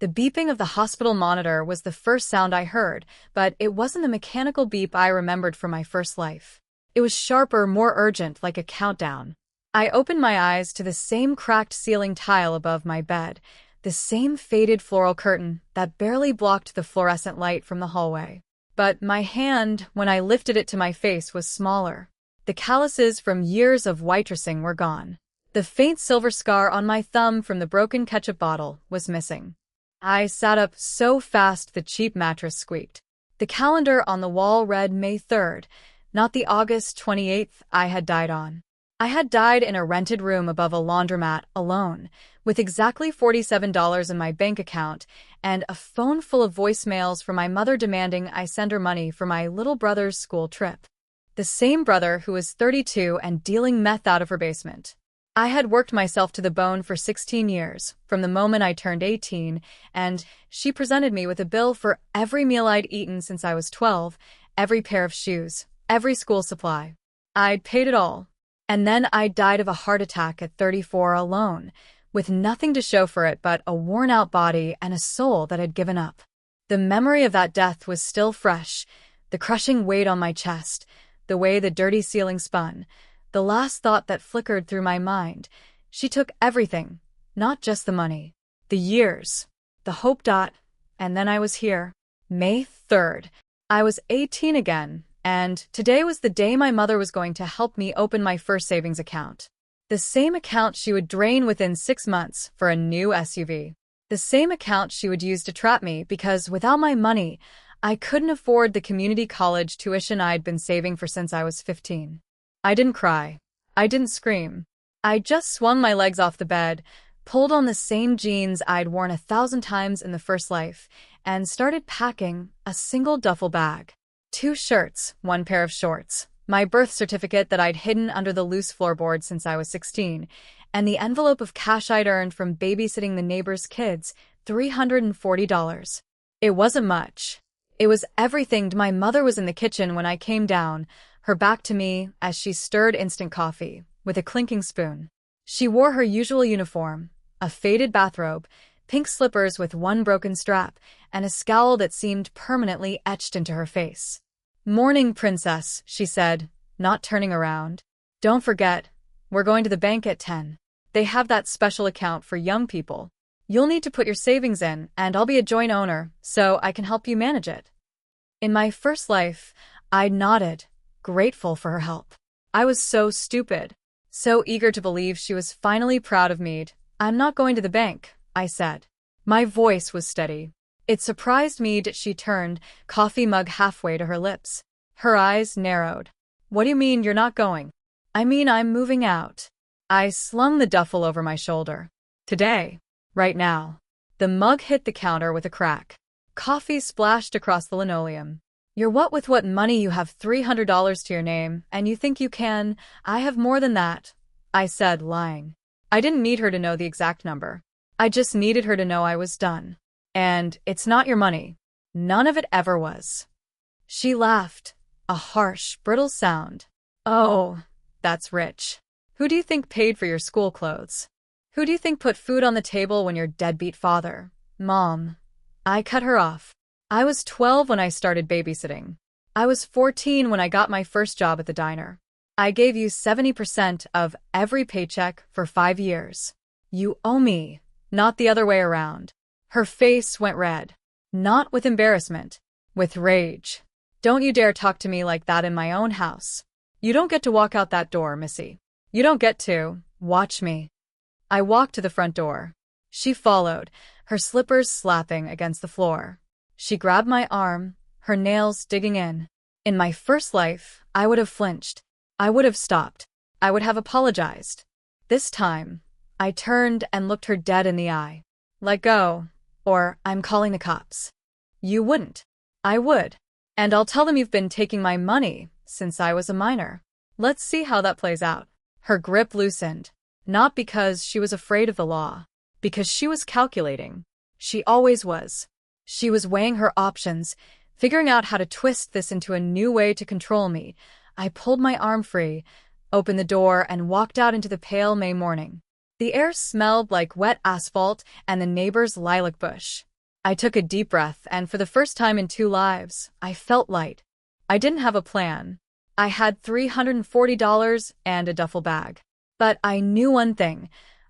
The beeping of the hospital monitor was the first sound I heard, but it wasn't the mechanical beep I remembered from my first life. It was sharper, more urgent, like a countdown. I opened my eyes to the same cracked ceiling tile above my bed, the same faded floral curtain that barely blocked the fluorescent light from the hallway. But my hand, when I lifted it to my face, was smaller. The calluses from years of waitressing were gone. The faint silver scar on my thumb from the broken ketchup bottle was missing. I sat up so fast the cheap mattress squeaked. The calendar on the wall read May 3rd, not the August 28th I had died on. I had died in a rented room above a laundromat, alone, with exactly $47 in my bank account and a phone full of voicemails from my mother demanding I send her money for my little brother's school trip. The same brother who was 32 and dealing meth out of her basement. I had worked myself to the bone for 16 years, from the moment I turned 18, and she presented me with a bill for every meal I'd eaten since I was 12, every pair of shoes, every school supply. I'd paid it all. And then I died of a heart attack at 34 alone, with nothing to show for it but a worn-out body and a soul that had given up. The memory of that death was still fresh, the crushing weight on my chest, the way the dirty ceiling spun. The last thought that flickered through my mind. She took everything, not just the money. The years, the hope. And then I was here. May 3rd. I was 18 again, and today was the day my mother was going to help me open my first savings account. The same account she would drain within 6 months for a new SUV. The same account she would use to trap me because without my money, I couldn't afford the community college tuition I'd been saving for since I was 15. I didn't cry. I didn't scream. I just swung my legs off the bed, pulled on the same jeans I'd worn 1,000 times in the first life, and started packing a single duffel bag. 2 shirts, 1 pair of shorts, my birth certificate that I'd hidden under the loose floorboard since I was 16, and the envelope of cash I'd earned from babysitting the neighbor's kids, $340. It wasn't much. It was everything. My mother was in the kitchen when I came down, her back to me as she stirred instant coffee with a clinking spoon. She wore her usual uniform, a faded bathrobe, pink slippers with 1 broken strap, and a scowl that seemed permanently etched into her face. "Morning, princess," she said, not turning around. "Don't forget, we're going to the bank at 10. They have that special account for young people. You'll need to put your savings in, and I'll be a joint owner, so I can help you manage it." In my first life, I nodded, grateful for her help. I was so stupid, so eager to believe she was finally proud of me. "I'm not going to the bank," I said. My voice was steady. It surprised me that she turned, coffee mug halfway to her lips. Her eyes narrowed. "What do you mean you're not going?" "I mean I'm moving out." I slung the duffel over my shoulder. "Today. Right now." The mug hit the counter with a crack. Coffee splashed across the linoleum. "You're what with what money you have $300 to your name, and you think you can. I have more than that," I said, lying. I didn't need her to know the exact number. I just needed her to know I was done. "And it's not your money. None of it ever was." She laughed, a harsh, brittle sound. "Oh, that's rich. Who do you think paid for your school clothes? Who do you think put food on the table when your deadbeat father?" "Mom." I cut her off. I was 12 when I started babysitting. I was 14 when I got my first job at the diner. I gave you 70% of every paycheck for 5 years. You owe me, not the other way around. Her face went red. Not with embarrassment, with rage. "Don't you dare talk to me like that in my own house. You don't get to walk out that door, Missy. You don't get to. Watch me." I walked to the front door. She followed, her slippers slapping against the floor. She grabbed my arm, her nails digging in. In my first life, I would have flinched. I would have stopped. I would have apologized. This time, I turned and looked her dead in the eye. "Let go, or I'm calling the cops." "You wouldn't." "I would. And I'll tell them you've been taking my money since I was a minor. Let's see how that plays out." Her grip loosened, not because she was afraid of the law, because she was calculating. She always was. She was weighing her options, figuring out how to twist this into a new way to control me. I pulled my arm free, opened the door, and walked out into the pale May morning. The air smelled like wet asphalt and the neighbor's lilac bush. I took a deep breath, and for the first time in 2 lives, I felt light. I didn't have a plan. I had $340 and a duffel bag. But I knew one thing.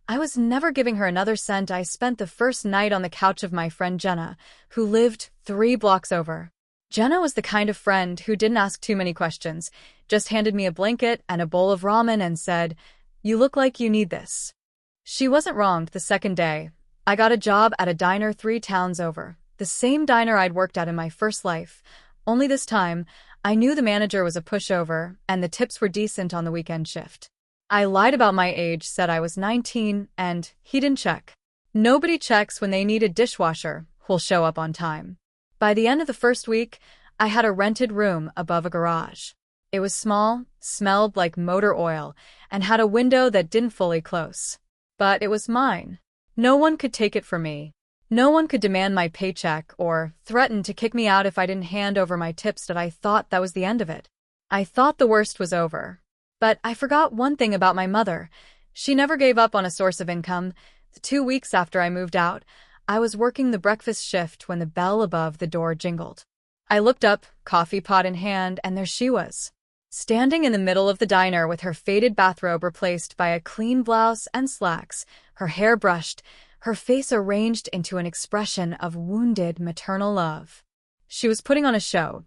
I was never giving her another cent. I spent the first night on the couch of my friend Jenna, who lived 3 blocks over. Jenna was the kind of friend who didn't ask too many questions, just handed me a blanket and a bowl of ramen and said, "You look like you need this." She wasn't wrong. The second day, I got a job at a diner 3 towns over, the same diner I'd worked at in my first life. Only this time, I knew the manager was a pushover, and the tips were decent on the weekend shift. I lied about my age, said I was 19, and he didn't check. Nobody checks when they need a dishwasher who'll show up on time. By the end of the first week, I had a rented room above a garage. It was small, smelled like motor oil, and had a window that didn't fully close. But it was mine. No one could take it from me. No one could demand my paycheck or threaten to kick me out if I didn't hand over my tips. That I thought that was the end of it. I thought the worst was over. But I forgot one thing about my mother. She never gave up on a source of income. The 2 weeks after I moved out, I was working the breakfast shift when the bell above the door jingled. I looked up, coffee pot in hand, and there she was, standing in the middle of the diner with her faded bathrobe replaced by a clean blouse and slacks, her hair brushed, her face arranged into an expression of wounded maternal love. She was putting on a show.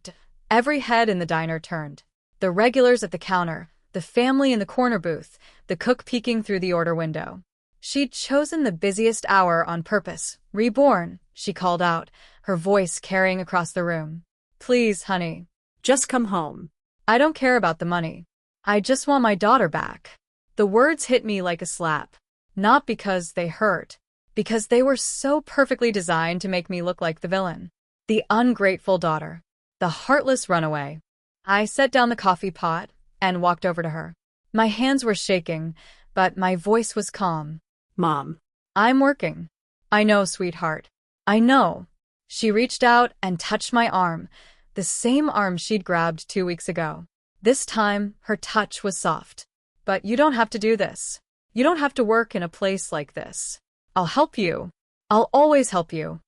Every head in the diner turned. The regulars at the counter, the family in the corner booth, the cook peeking through the order window. She'd chosen the busiest hour on purpose. "Reborn," she called out, her voice carrying across the room. "Please, honey. Just come home. I don't care about the money. I just want my daughter back." The words hit me like a slap. Not because they hurt. Because they were so perfectly designed to make me look like the villain. The ungrateful daughter. The heartless runaway. I set down the coffee pot and walked over to her. My hands were shaking, but my voice was calm. "Mom." "I'm working." "I know, sweetheart. I know." She reached out and touched my arm, the same arm she'd grabbed 2 weeks ago. This time, her touch was soft. "But you don't have to do this. You don't have to work in a place like this. I'll help you. I'll always help you."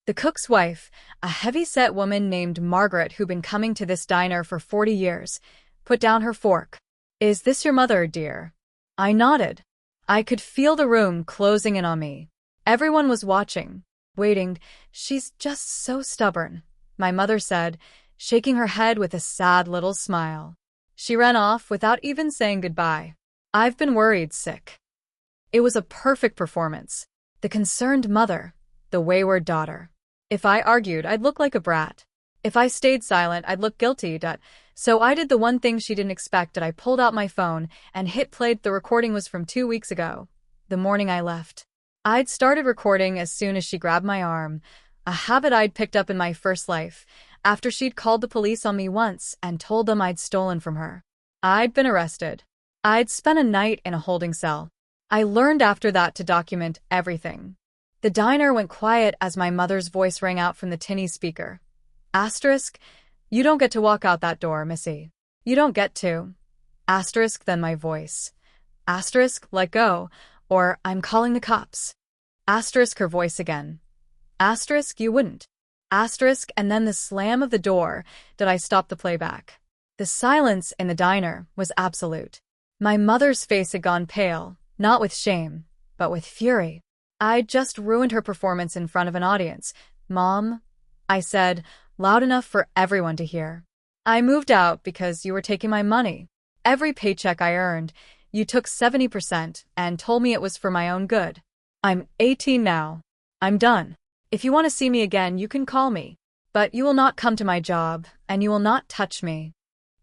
The cook's wife, a heavy-set woman named Margaret who'd been coming to this diner for 40 years, put down her fork. "Is this your mother, dear?" I nodded. I could feel the room closing in on me. Everyone was watching, waiting. "She's just so stubborn," my mother said, shaking her head with a sad little smile. "She ran off without even saying goodbye. I've been worried sick." It was a perfect performance. The concerned mother, the wayward daughter. If I argued, I'd look like a brat. If I stayed silent, I'd look guilty. So I did the one thing she didn't expect. I pulled out my phone and hit play. The recording was from 2 weeks ago, the morning I left. I'd started recording as soon as she grabbed my arm, a habit I'd picked up in my first life, after she'd called the police on me once and told them I'd stolen from her. I'd been arrested. I'd spent a night in a holding cell. I learned after that to document everything. The diner went quiet as my mother's voice rang out from the tinny speaker. Asterisk, "You don't get to walk out that door, Missy. You don't get to." Asterisk, then my voice. Asterisk, "Let go, or I'm calling the cops." Asterisk, her voice again. Asterisk, "You wouldn't." Asterisk, and then the slam of the door. Did I stop the playback? The silence in the diner was absolute. My mother's face had gone pale, not with shame, but with fury. I'd just ruined her performance in front of an audience. "Mom," I said, loud enough for everyone to hear. "I moved out because you were taking my money. Every paycheck I earned, you took 70% and told me it was for my own good. I'm 18 now. I'm done. If you want to see me again, you can call me. But you will not come to my job, and you will not touch me."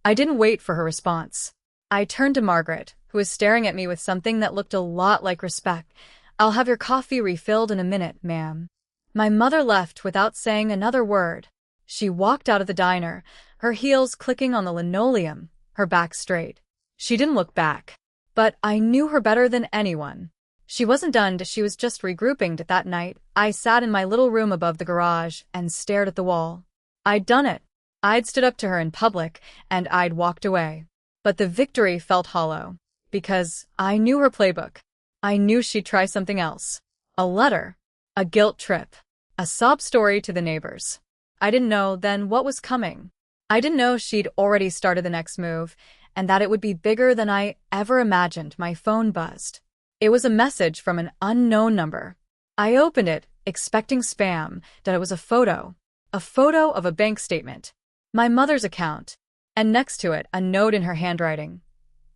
I didn't wait for her response. I turned to Margaret, who was staring at me with something that looked a lot like respect. "I'll have your coffee refilled in a minute, ma'am." My mother left without saying another word. She walked out of the diner, her heels clicking on the linoleum, her back straight. She didn't look back. But I knew her better than anyone. She wasn't done. She was just regrouping. That night, I sat in my little room above the garage and stared at the wall. I'd done it. I'd stood up to her in public, and I'd walked away. But the victory felt hollow. Because I knew her playbook. I knew she'd try something else. A letter. A guilt trip. A sob story to the neighbors. I didn't know then what was coming. I didn't know she'd already started the next move, and that it would be bigger than I ever imagined. My phone buzzed. It was a message from an unknown number. I opened it, expecting spam, that it was a photo. A photo of a bank statement. My mother's account. And next to it, a note in her handwriting.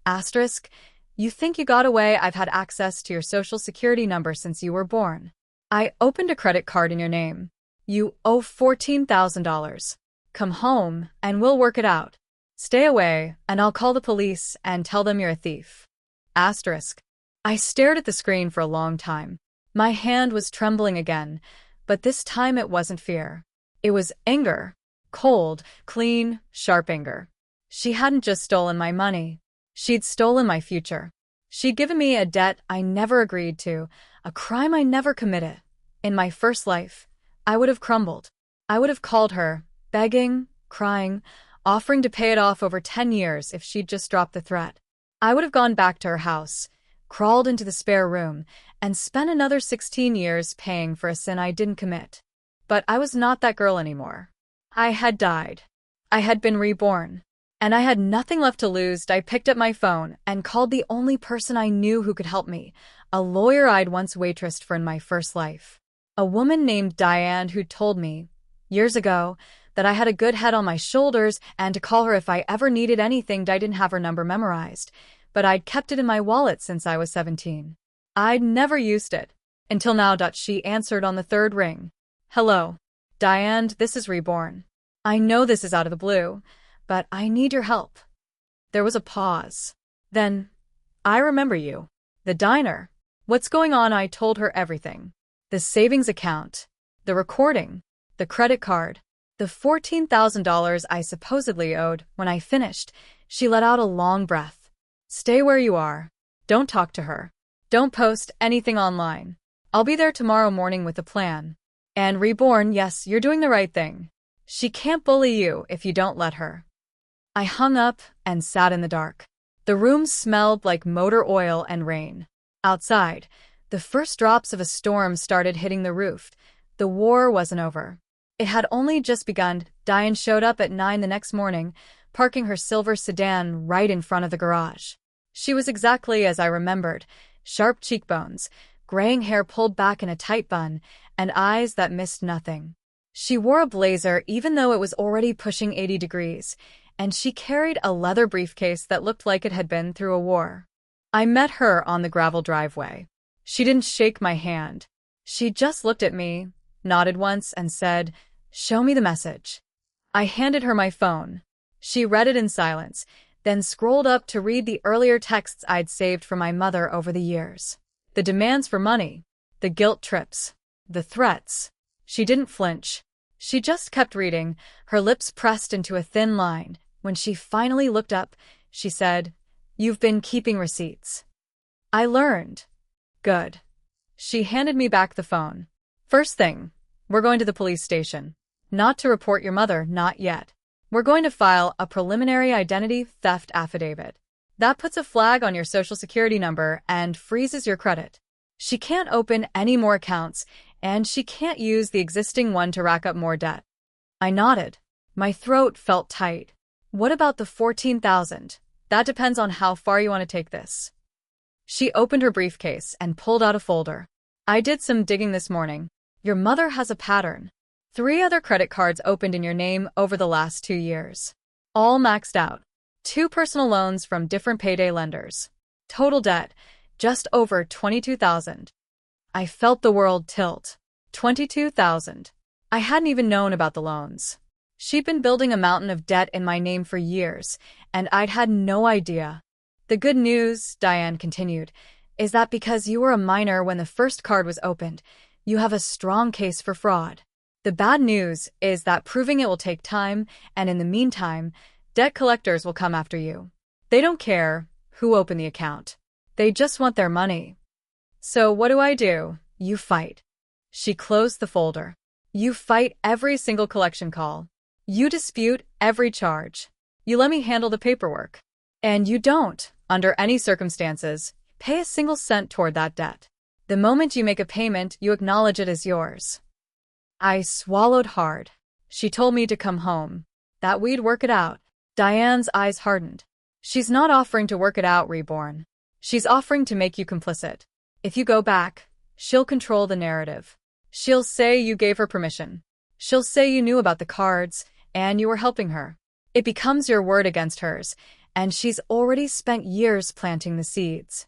Asterisk, you think you got away? I've had access to your social security number since you were born. I opened a credit card in your name. You owe $14,000. Come home, and we'll work it out. Stay away, and I'll call the police and tell them you're a thief. Asterisk. I stared at the screen for a long time. My hand was trembling again, but this time it wasn't fear. It was anger. Cold, clean, sharp anger. She hadn't just stolen my money. She'd stolen my future. She'd given me a debt I never agreed to, a crime I never committed. In my first life, I would have crumbled. I would have called her, begging, crying, offering to pay it off over 10 years if she'd just dropped the threat. I would have gone back to her house, crawled into the spare room, and spent another 16 years paying for a sin I didn't commit. But I was not that girl anymore. I had died. I had been reborn. And I had nothing left to lose. I picked up my phone and called the only person I knew who could help me, a lawyer I'd once waitressed for in my first life. A woman named Diane who told me, years ago, that I had a good head on my shoulders and to call her if I ever needed anything. I didn't have her number memorized, but I'd kept it in my wallet since I was 17. I'd never used it. Until now. She answered on the third ring. Hello. Diane, this is Reborn. I know this is out of the blue, but I need your help. There was a pause. Then, I remember you. The diner. What's going on? I told her everything. The savings account. The recording. The credit card. The $14,000 I supposedly owed. When I finished, she let out a long breath. Stay where you are. Don't talk to her. Don't post anything online. I'll be there tomorrow morning with a plan. And Reborn, yes, you're doing the right thing. She can't bully you if you don't let her. I hung up and sat in the dark. The room smelled like motor oil and rain. Outside, the first drops of a storm started hitting the roof. The war wasn't over. It had only just begun. Diane showed up at 9 the next morning, parking her silver sedan right in front of the garage. She was exactly as I remembered, sharp cheekbones, graying hair pulled back in a tight bun, and eyes that missed nothing. She wore a blazer even though it was already pushing 80 degrees, and she carried a leather briefcase that looked like it had been through a war. I met her on the gravel driveway. She didn't shake my hand. She just looked at me, nodded once, and said, "Show me the message." I handed her my phone. She read it in silence, then scrolled up to read the earlier texts I'd saved for my mother over the years. The demands for money, the guilt trips, the threats. She didn't flinch. She just kept reading, her lips pressed into a thin line. When she finally looked up, she said, "You've been keeping receipts." I learned. Good. She handed me back the phone. First thing, we're going to the police station. Not to report your mother, not yet. We're going to file a preliminary identity theft affidavit. That puts a flag on your social security number and freezes your credit. She can't open any more accounts, and she can't use the existing one to rack up more debt. I nodded. My throat felt tight. What about the $14,000? That depends on how far you want to take this. She opened her briefcase and pulled out a folder. I did some digging this morning. Your mother has a pattern. 3 other credit cards opened in your name over the last 2 years. All maxed out. 2 personal loans from different payday lenders. Total debt, just over $22,000. I felt the world tilt. $22,000. I hadn't even known about the loans. She'd been building a mountain of debt in my name for years, and I'd had no idea. The good news, Diane continued, is that because you were a minor when the first card was opened, you have a strong case for fraud. The bad news is that proving it will take time, and in the meantime, debt collectors will come after you. They don't care who opened the account. They just want their money. So what do? You fight. She closed the folder. You fight every single collection call. You dispute every charge. You let me handle the paperwork. And you don't, under any circumstances, pay a single cent toward that debt. The moment you make a payment, you acknowledge it as yours. I swallowed hard. She told me to come home, that we'd work it out. Diane's eyes hardened. She's not offering to work it out, Reborn. She's offering to make you complicit. If you go back, she'll control the narrative. She'll say you gave her permission. She'll say you knew about the cards, and you were helping her. It becomes your word against hers, and she's already spent years planting the seeds.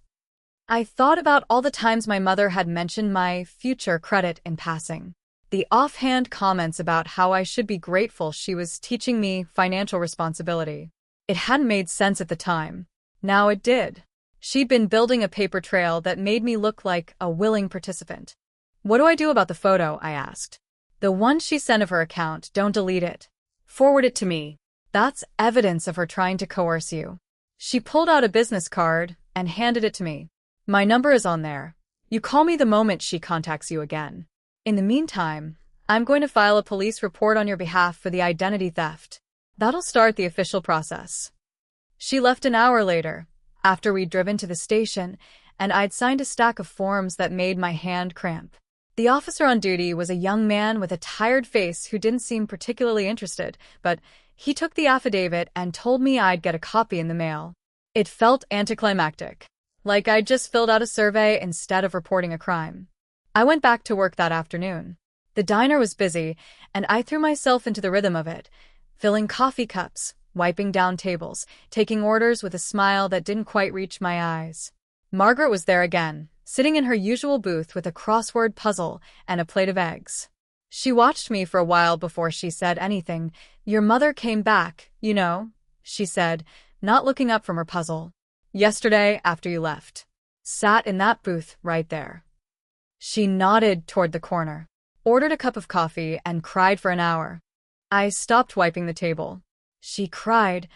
I thought about all the times my mother had mentioned my future credit in passing. The offhand comments about how I should be grateful she was teaching me financial responsibility. It hadn't made sense at the time. Now it did. She'd been building a paper trail that made me look like a willing participant. What do I do about the photo? I asked. The one she sent of her account, don't delete it. Forward it to me. That's evidence of her trying to coerce you. She pulled out a business card and handed it to me. My number is on there. You call me the moment she contacts you again. In the meantime, I'm going to file a police report on your behalf for the identity theft. That'll start the official process. She left an hour later, after we'd driven to the station, and I'd signed a stack of forms that made my hand cramp. The officer on duty was a young man with a tired face who didn't seem particularly interested, but he took the affidavit and told me I'd get a copy in the mail. It felt anticlimactic, like I'd just filled out a survey instead of reporting a crime. I went back to work that afternoon. The diner was busy, and I threw myself into the rhythm of it, filling coffee cups, wiping down tables, taking orders with a smile that didn't quite reach my eyes. Margaret was there again, sitting in her usual booth with a crossword puzzle and a plate of eggs. She watched me for a while before she said anything. Your mother came back, you know, she said, not looking up from her puzzle. Yesterday, after you left. Sat in that booth right there. She nodded toward the corner, ordered a cup of coffee, and cried for an hour. I stopped wiping the table. She cried,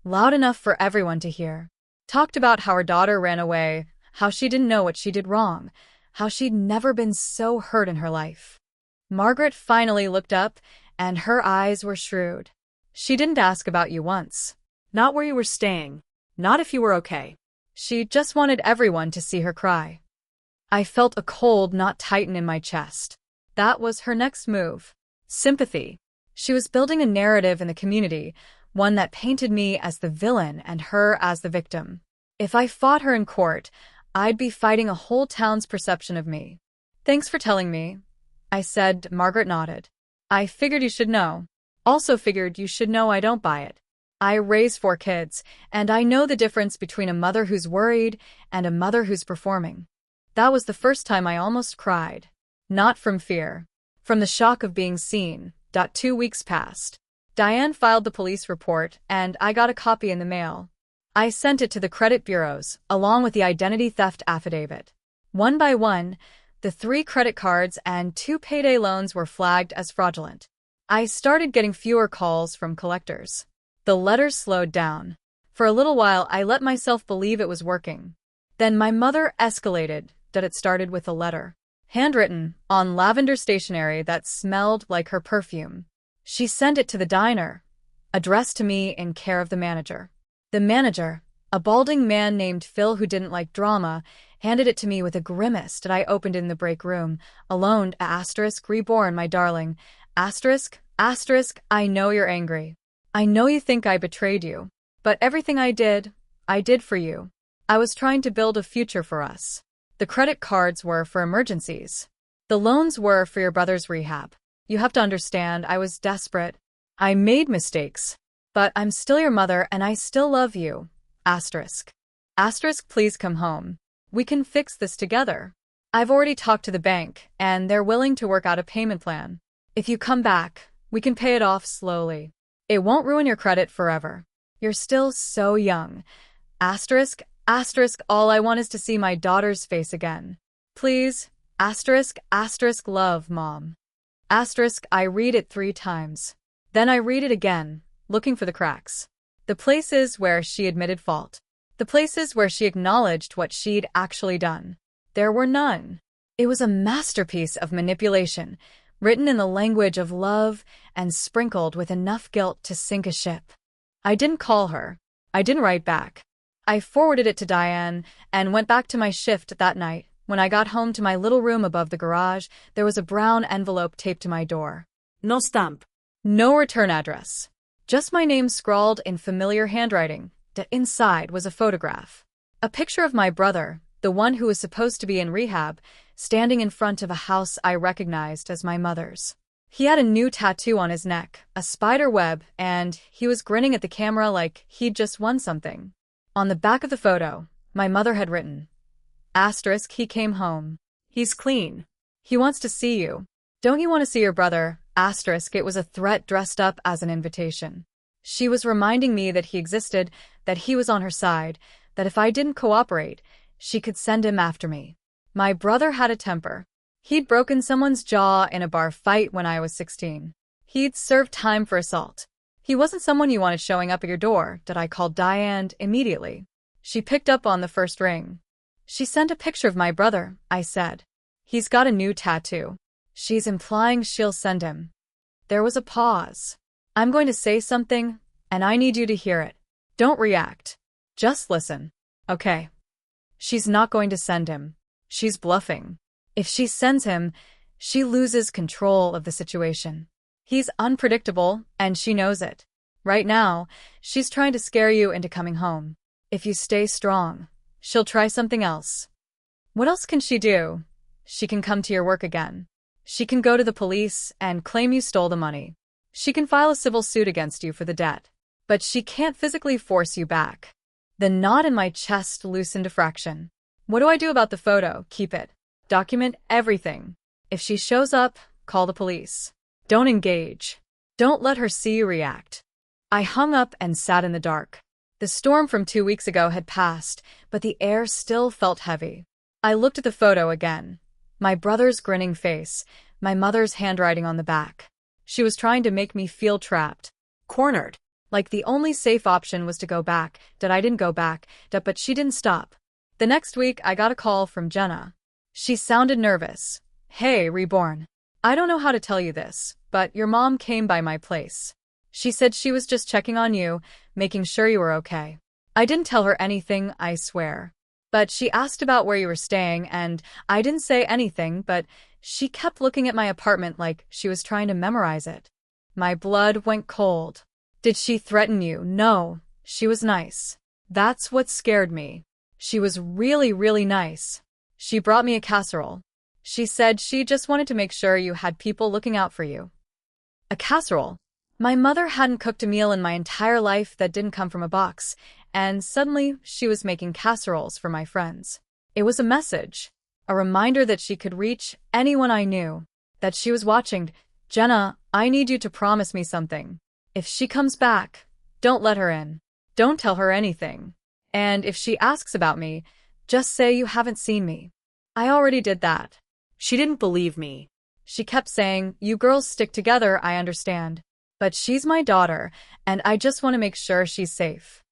loud enough for everyone to hear. Talked about how her daughter ran away, how she didn't know what she did wrong, how she'd never been so hurt in her life. Margaret finally looked up, and her eyes were shrewd. She didn't ask about you once. Not where you were staying. Not if you were okay. She just wanted everyone to see her cry. I felt a cold knot tighten in my chest. That was her next move. Sympathy. She was building a narrative in the community, one that painted me as the villain and her as the victim. If I fought her in court, I'd be fighting a whole town's perception of me. Thanks for telling me, I said. Margaret nodded. I figured you should know. Also figured you should know I don't buy it. I raised 4 kids, and I know the difference between a mother who's worried and a mother who's performing. That was the first time I almost cried. Not from fear. From the shock of being seen. 2 weeks passed. Diane filed the police report, and I got a copy in the mail. I sent it to the credit bureaus, along with the identity theft affidavit. One by one, the 3 credit cards and 2 payday loans were flagged as fraudulent. I started getting fewer calls from collectors. The letters slowed down. For a little while, I let myself believe it was working. Then my mother escalated. It started with a letter. Handwritten, on lavender stationery that smelled like her perfume. She sent it to the diner, addressed to me in care of the manager. The manager, a balding man named Phil who didn't like drama, handed it to me with a grimace that I opened in the break room. Alone, Reborn, my darling. I know you're angry. I know you think I betrayed you. But everything I did for you. I was trying to build a future for us. The credit cards were for emergencies. The loans were for your brother's rehab. You have to understand, I was desperate. I made mistakes. But I'm still your mother and I still love you. Please come home. We can fix this together. I've already talked to the bank, and they're willing to work out a payment plan. If you come back, we can pay it off slowly. It won't ruin your credit forever. You're still so young. All I want is to see my daughter's face again. Please, love, Mom. I read it 3 times. Then I read it again, looking for the cracks. The places where she admitted fault. The places where she acknowledged what she'd actually done. There were none. It was a masterpiece of manipulation, written in the language of love and sprinkled with enough guilt to sink a ship. I didn't call her. I didn't write back. I forwarded it to Diane and went back to my shift that night. When I got home to my little room above the garage, there was a brown envelope taped to my door. No stamp. No return address. Just my name scrawled in familiar handwriting. Inside was a photograph. A picture of my brother, the one who was supposed to be in rehab, standing in front of a house I recognized as my mother's. He had a new tattoo on his neck, a spider web, and he was grinning at the camera like he'd just won something. On the back of the photo, my mother had written, *, he came home. He's clean. He wants to see you. Don't you want to see your brother? *, it was a threat dressed up as an invitation. She was reminding me that he existed, that he was on her side, that if I didn't cooperate, she could send him after me. My brother had a temper. He'd broken someone's jaw in a bar fight when I was 16. He'd served time for assault. He wasn't someone you wanted showing up at your door. I called Diane immediately. She picked up on the first ring. She sent a picture of my brother, I said. He's got a new tattoo. She's implying she'll send him. There was a pause. I'm going to say something, and I need you to hear it. Don't react. Just listen. Okay. She's not going to send him. She's bluffing. If she sends him, she loses control of the situation. He's unpredictable, and she knows it. Right now, she's trying to scare you into coming home. If you stay strong, she'll try something else. What else can she do? She can come to your work again. She can go to the police and claim you stole the money. She can file a civil suit against you for the debt. But she can't physically force you back. The knot in my chest loosened a fraction. What do I do about the photo? Keep it. Document everything. If she shows up, call the police. Don't engage. Don't let her see you react. I hung up and sat in the dark. The storm from 2 weeks ago had passed, but the air still felt heavy. I looked at the photo again. My brother's grinning face, my mother's handwriting on the back. She was trying to make me feel trapped. Cornered. Like the only safe option was to go back. I didn't go back, but she didn't stop. The next week, I got a call from Jenna. She sounded nervous. Hey, Reborn. I don't know how to tell you this, but your mom came by my place. She said she was just checking on you, making sure you were okay. I didn't tell her anything, I swear. But she asked about where you were staying, and I didn't say anything, but she kept looking at my apartment like she was trying to memorize it. My blood went cold. Did she threaten you? No, she was nice. That's what scared me. She was really, really nice. She brought me a casserole. She said she just wanted to make sure you had people looking out for you. A casserole? My mother hadn't cooked a meal in my entire life that didn't come from a box, and suddenly she was making casseroles for my friends. It was a message, a reminder that she could reach anyone I knew, that she was watching. Jenna, I need you to promise me something. If she comes back, don't let her in. Don't tell her anything. And if she asks about me, just say you haven't seen me. I already did that. She didn't believe me. She kept saying, you girls stick together, I understand. But she's my daughter, and I just want to make sure she's safe.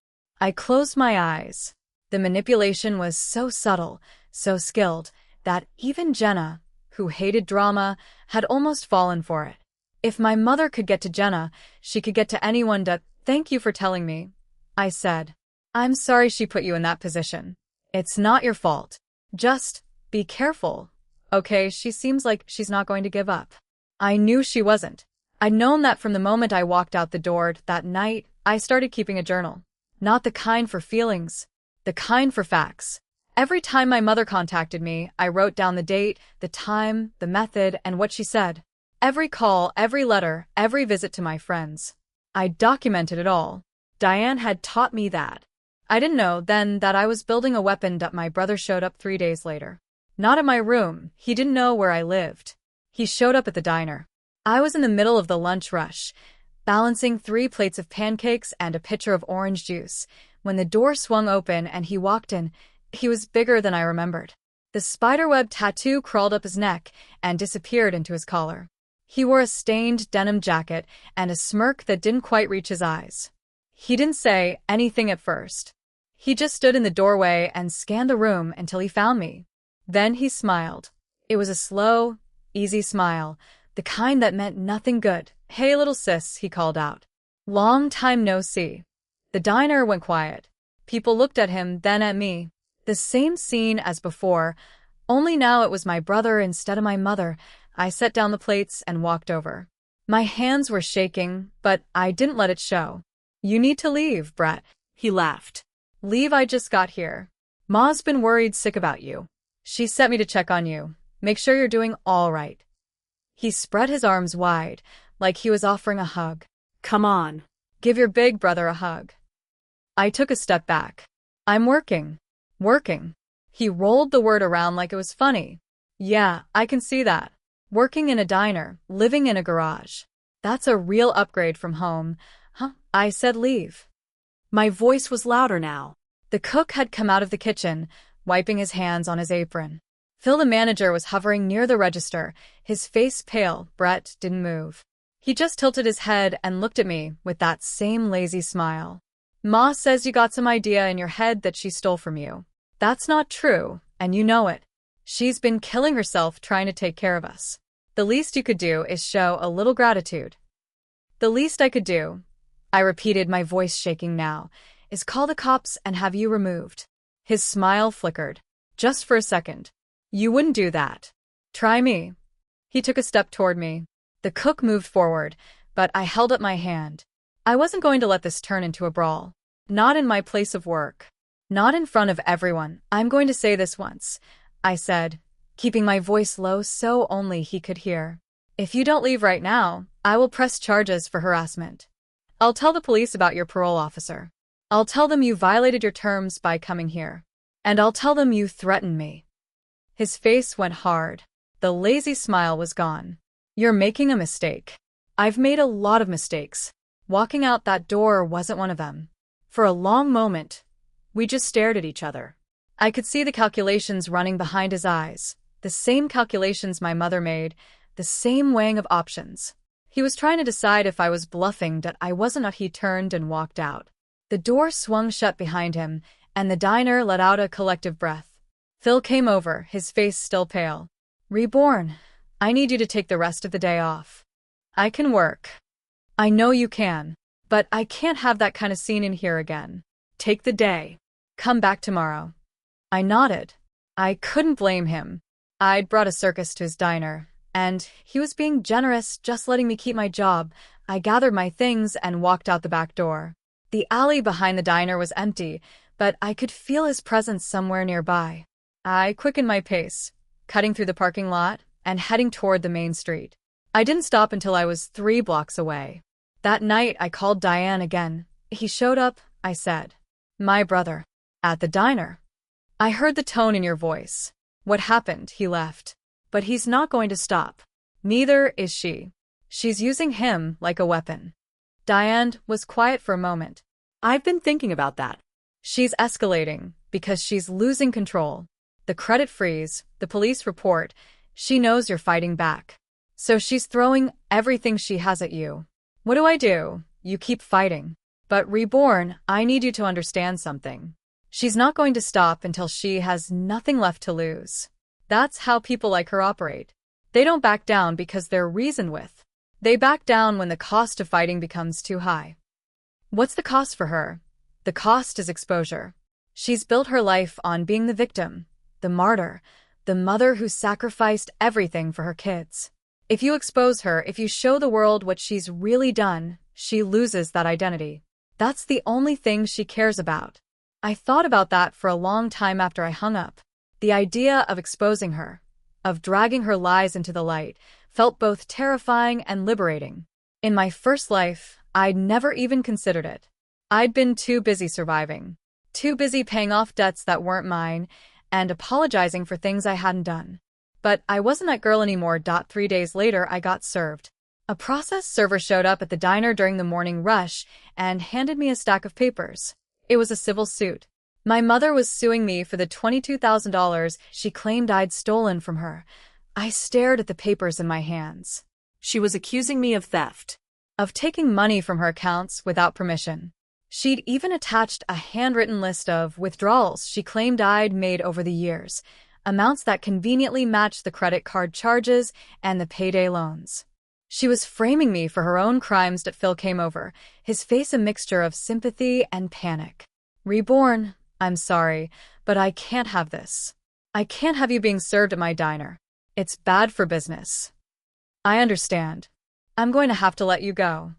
I closed my eyes. The manipulation was so subtle, so skilled, that even Jenna, who hated drama, had almost fallen for it. If my mother could get to Jenna, she could get to anyone. Thank you for telling me, I said. I'm sorry she put you in that position. It's not your fault. Just be careful. Okay, she seems like she's not going to give up. I knew she wasn't. I'd known that from the moment I walked out the door. That night, I started keeping a journal. Not the kind for feelings, the kind for facts. Every time my mother contacted me, I wrote down the date, the time, the method, and what she said. Every call, every letter, every visit to my friends. I documented it all. Diane had taught me that. I didn't know then that I was building a weapon. My brother showed up 3 days later. Not in my room. He didn't know where I lived. He showed up at the diner. I was in the middle of the lunch rush, balancing 3 plates of pancakes and a pitcher of orange juice, when the door swung open and he walked in. He was bigger than I remembered. The spiderweb tattoo crawled up his neck and disappeared into his collar. He wore a stained denim jacket and a smirk that didn't quite reach his eyes. He didn't say anything at first. He just stood in the doorway and scanned the room until he found me. Then he smiled. It was a slow, easy smile, the kind that meant nothing good. Hey, little sis, he called out. Long time no see. The diner went quiet. People looked at him, then at me. The same scene as before, only now it was my brother instead of my mother. I set down the plates and walked over. My hands were shaking, but I didn't let it show. You need to leave, Brett. He laughed. Leave, I just got here. Ma's been worried sick about you. She sent me to check on you. Make sure you're doing all right. He spread his arms wide, like he was offering a hug. Come on. Give your big brother a hug. I took a step back. I'm working. Working. He rolled the word around like it was funny. Yeah, I can see that. Working in a diner, living in a garage. That's a real upgrade from home. Huh? I said leave. My voice was louder now. The cook had come out of the kitchen, wiping his hands on his apron. Phil, the manager, was hovering near the register, his face pale. Brett didn't move. He just tilted his head and looked at me with that same lazy smile. Ma says you got some idea in your head that she stole from you. That's not true, and you know it. She's been killing herself trying to take care of us. The least you could do is show a little gratitude. The least I could do, I repeated, my voice shaking now, is call the cops and have you removed. His smile flickered. Just for a second. You wouldn't do that. Try me. He took a step toward me. The cook moved forward, but I held up my hand. I wasn't going to let this turn into a brawl. Not in my place of work. Not in front of everyone. I'm going to say this once, I said, keeping my voice low so only he could hear. If you don't leave right now, I will press charges for harassment. I'll tell the police about your parole officer. I'll tell them you violated your terms by coming here. And I'll tell them you threatened me. His face went hard. The lazy smile was gone. You're making a mistake. I've made a lot of mistakes. Walking out that door wasn't one of them. For a long moment, we just stared at each other. I could see the calculations running behind his eyes, the same calculations my mother made, the same weighing of options. He was trying to decide if I was bluffing that I wasn't. He turned and walked out. The door swung shut behind him, and the diner let out a collective breath. Phil came over, his face still pale. Reborn, I need you to take the rest of the day off. I can work. I know you can, but I can't have that kind of scene in here again. Take the day. Come back tomorrow. I nodded. I couldn't blame him. I'd brought a circus to his diner, and he was being generous, just letting me keep my job. I gathered my things and walked out the back door. The alley behind the diner was empty, but I could feel his presence somewhere nearby. I quickened my pace, cutting through the parking lot and heading toward the main street. I didn't stop until I was 3 blocks away. That night, I called Diane again. He showed up, I said. My brother. At the diner. I heard the tone in your voice. What happened? He left. But he's not going to stop. Neither is she. She's using him like a weapon. Diane was quiet for a moment. I've been thinking about that. She's escalating because she's losing control. The credit freeze, the police report, she knows you're fighting back. So she's throwing everything she has at you. What do? You keep fighting. But Reborn, I need you to understand something. She's not going to stop until she has nothing left to lose. That's how people like her operate. They don't back down because they're reasoned with. They back down when the cost of fighting becomes too high. What's the cost for her? The cost is exposure. She's built her life on being the victim, the martyr, the mother who sacrificed everything for her kids. If you expose her, if you show the world what she's really done, she loses that identity. That's the only thing she cares about. I thought about that for a long time after I hung up. The idea of exposing her, of dragging her lies into the light, felt both terrifying and liberating. In my first life, I'd never even considered it. I'd been too busy surviving, too busy paying off debts that weren't mine, and apologizing for things I hadn't done. But I wasn't that girl anymore. 3 days later, I got served. A process server showed up at the diner during the morning rush and handed me a stack of papers. It was a civil suit. My mother was suing me for the $22,000 she claimed I'd stolen from her. I stared at the papers in my hands. She was accusing me of theft. Of taking money from her accounts without permission. She'd even attached a handwritten list of withdrawals she claimed I'd made over the years, amounts that conveniently matched the credit card charges and the payday loans. She was framing me for her own crimes. Phil came over, his face a mixture of sympathy and panic. Reborn, I'm sorry, but I can't have this. I can't have you being served at my diner. It's bad for business. I understand. I'm going to have to let you go.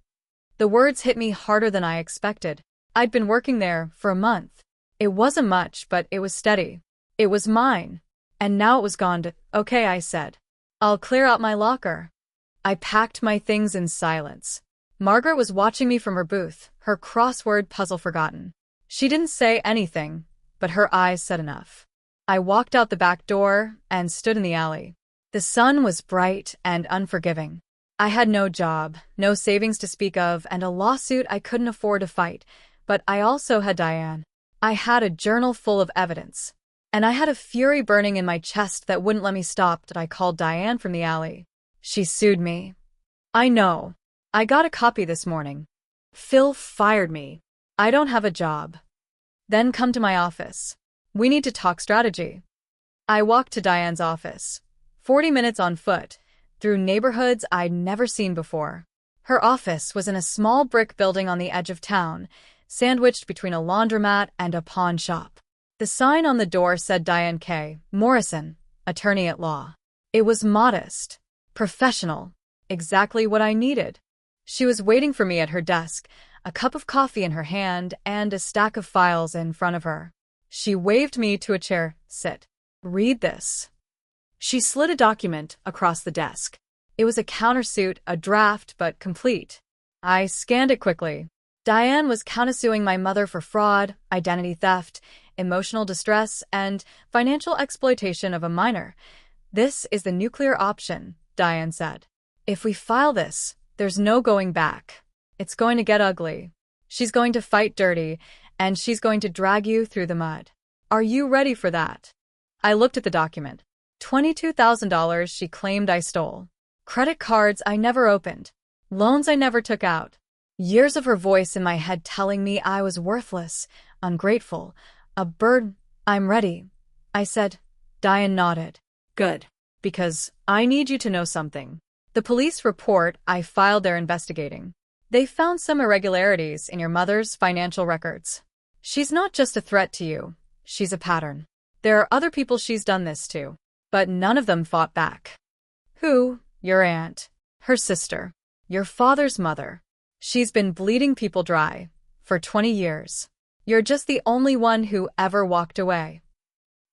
The words hit me harder than I expected. I'd been working there for a month. It wasn't much, but it was steady. It was mine. And now it was gone. Okay, I said. I'll clear out my locker. I packed my things in silence. Margaret was watching me from her booth, her crossword puzzle forgotten. She didn't say anything, but her eyes said enough. I walked out the back door and stood in the alley. The sun was bright and unforgiving. I had no job, no savings to speak of, and a lawsuit I couldn't afford to fight, but I also had Diane. I had a journal full of evidence. And I had a fury burning in my chest that wouldn't let me stop. I called Diane from the alley. She sued me. I know. I got a copy this morning. Phil fired me. I don't have a job. Then come to my office. We need to talk strategy. I walked to Diane's office. 40 minutes on foot, through neighborhoods I'd never seen before. Her office was in a small brick building on the edge of town, sandwiched between a laundromat and a pawn shop. The sign on the door said Diane K. Morrison, attorney at law. It was modest, professional, exactly what I needed. She was waiting for me at her desk, a cup of coffee in her hand and a stack of files in front of her. She waved me to a chair. Sit. Read this. She slid a document across the desk. It was a countersuit, a draft, but complete. I scanned it quickly. Diane was countersuing my mother for fraud, identity theft, emotional distress, and financial exploitation of a minor. This is the nuclear option, Diane said. If we file this, there's no going back. It's going to get ugly. She's going to fight dirty, and she's going to drag you through the mud. Are you ready for that? I looked at the document. $22,000 she claimed I stole. Credit cards I never opened. Loans I never took out. Years of her voice in my head telling me I was worthless, ungrateful, a burden. I'm ready, I said. Diane nodded. Good. Because I need you to know something. The police report I filed they're investigating. They found some irregularities in your mother's financial records. She's not just a threat to you. She's a pattern. There are other people she's done this to, but none of them fought back. Who? Your aunt. Her sister. Your father's mother. She's been bleeding people dry for 20 years. You're just the only one who ever walked away.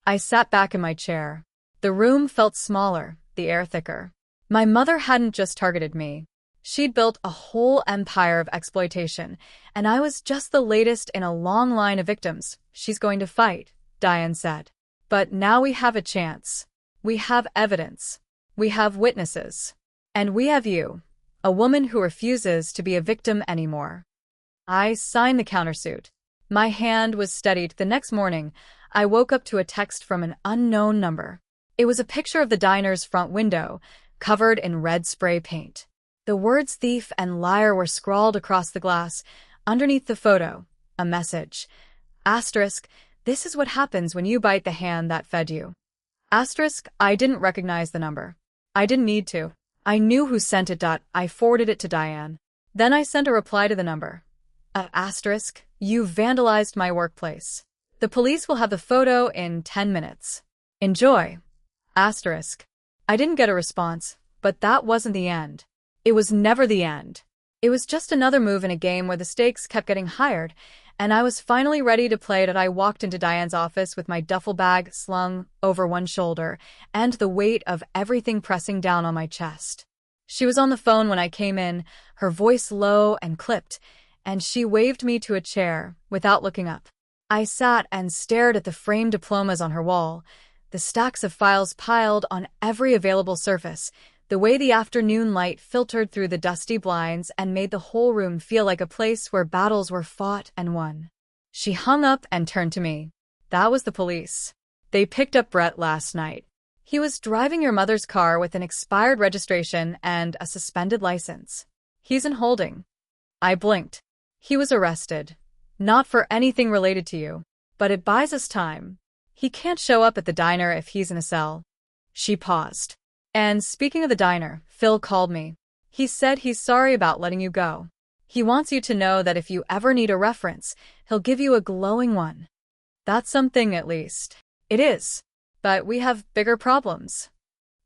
I sat back in my chair. The room felt smaller, the air thicker. My mother hadn't just targeted me. She'd built a whole empire of exploitation, and I was just the latest in a long line of victims she's going to fight, Diane said. But now we have a chance. We have evidence. We have witnesses. And we have you, a woman who refuses to be a victim anymore. I signed the countersuit. My hand was steadied. The next morning, I woke up to a text from an unknown number. It was a picture of the diner's front window, covered in red spray paint. The words thief and liar were scrawled across the glass. Underneath the photo, a message. Asterisk, this is what happens when you bite the hand that fed you. Asterisk, I didn't recognize the number. I didn't need to. I knew who sent it. I forwarded it to Diane. Then I sent a reply to the number. Asterisk, you vandalized my workplace. The police will have the photo in 10 minutes. Enjoy. Asterisk. I didn't get a response, but that wasn't the end. It was never the end. It was just another move in a game where the stakes kept getting higher, and I was finally ready to play it. I walked into Diane's office with my duffel bag slung over one shoulder and the weight of everything pressing down on my chest. She was on the phone when I came in, her voice low and clipped, and she waved me to a chair without looking up. I sat and stared at the framed diplomas on her wall, the stacks of files piled on every available surface, the way the afternoon light filtered through the dusty blinds and made the whole room feel like a place where battles were fought and won. She hung up and turned to me. That was the police. They picked up Brett last night. He was driving your mother's car with an expired registration and a suspended license. He's in holding. I blinked. He was arrested. Not for anything related to you, but it buys us time. He can't show up at the diner if he's in a cell. She paused. And speaking of the diner, Phil called me. He said he's sorry about letting you go. He wants you to know that if you ever need a reference, he'll give you a glowing one. That's something, at least. It is. But we have bigger problems.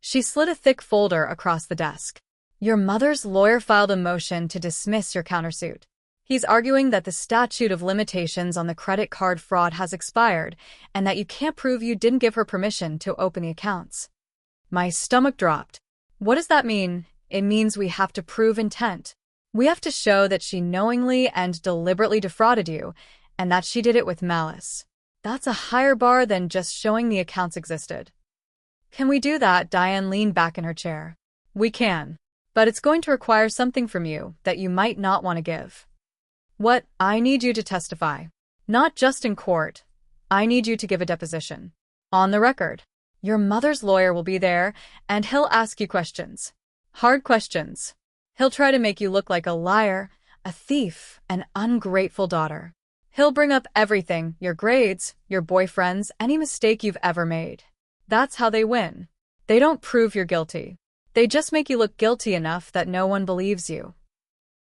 She slid a thick folder across the desk. Your mother's lawyer filed a motion to dismiss your countersuit. He's arguing that the statute of limitations on the credit card fraud has expired and that you can't prove you didn't give her permission to open the accounts. My stomach dropped. What does that mean? It means we have to prove intent. We have to show that she knowingly and deliberately defrauded you, and that she did it with malice. That's a higher bar than just showing the accounts existed. Can we do that? Diane leaned back in her chair. We can. But it's going to require something from you that you might not want to give. What? I need you to testify. Not just in court. I need you to give a deposition. On the record. Your mother's lawyer will be there, and he'll ask you questions. Hard questions. He'll try to make you look like a liar, a thief, an ungrateful daughter. He'll bring up everything, your grades, your boyfriends, any mistake you've ever made. That's how they win. They don't prove you're guilty. They just make you look guilty enough that no one believes you.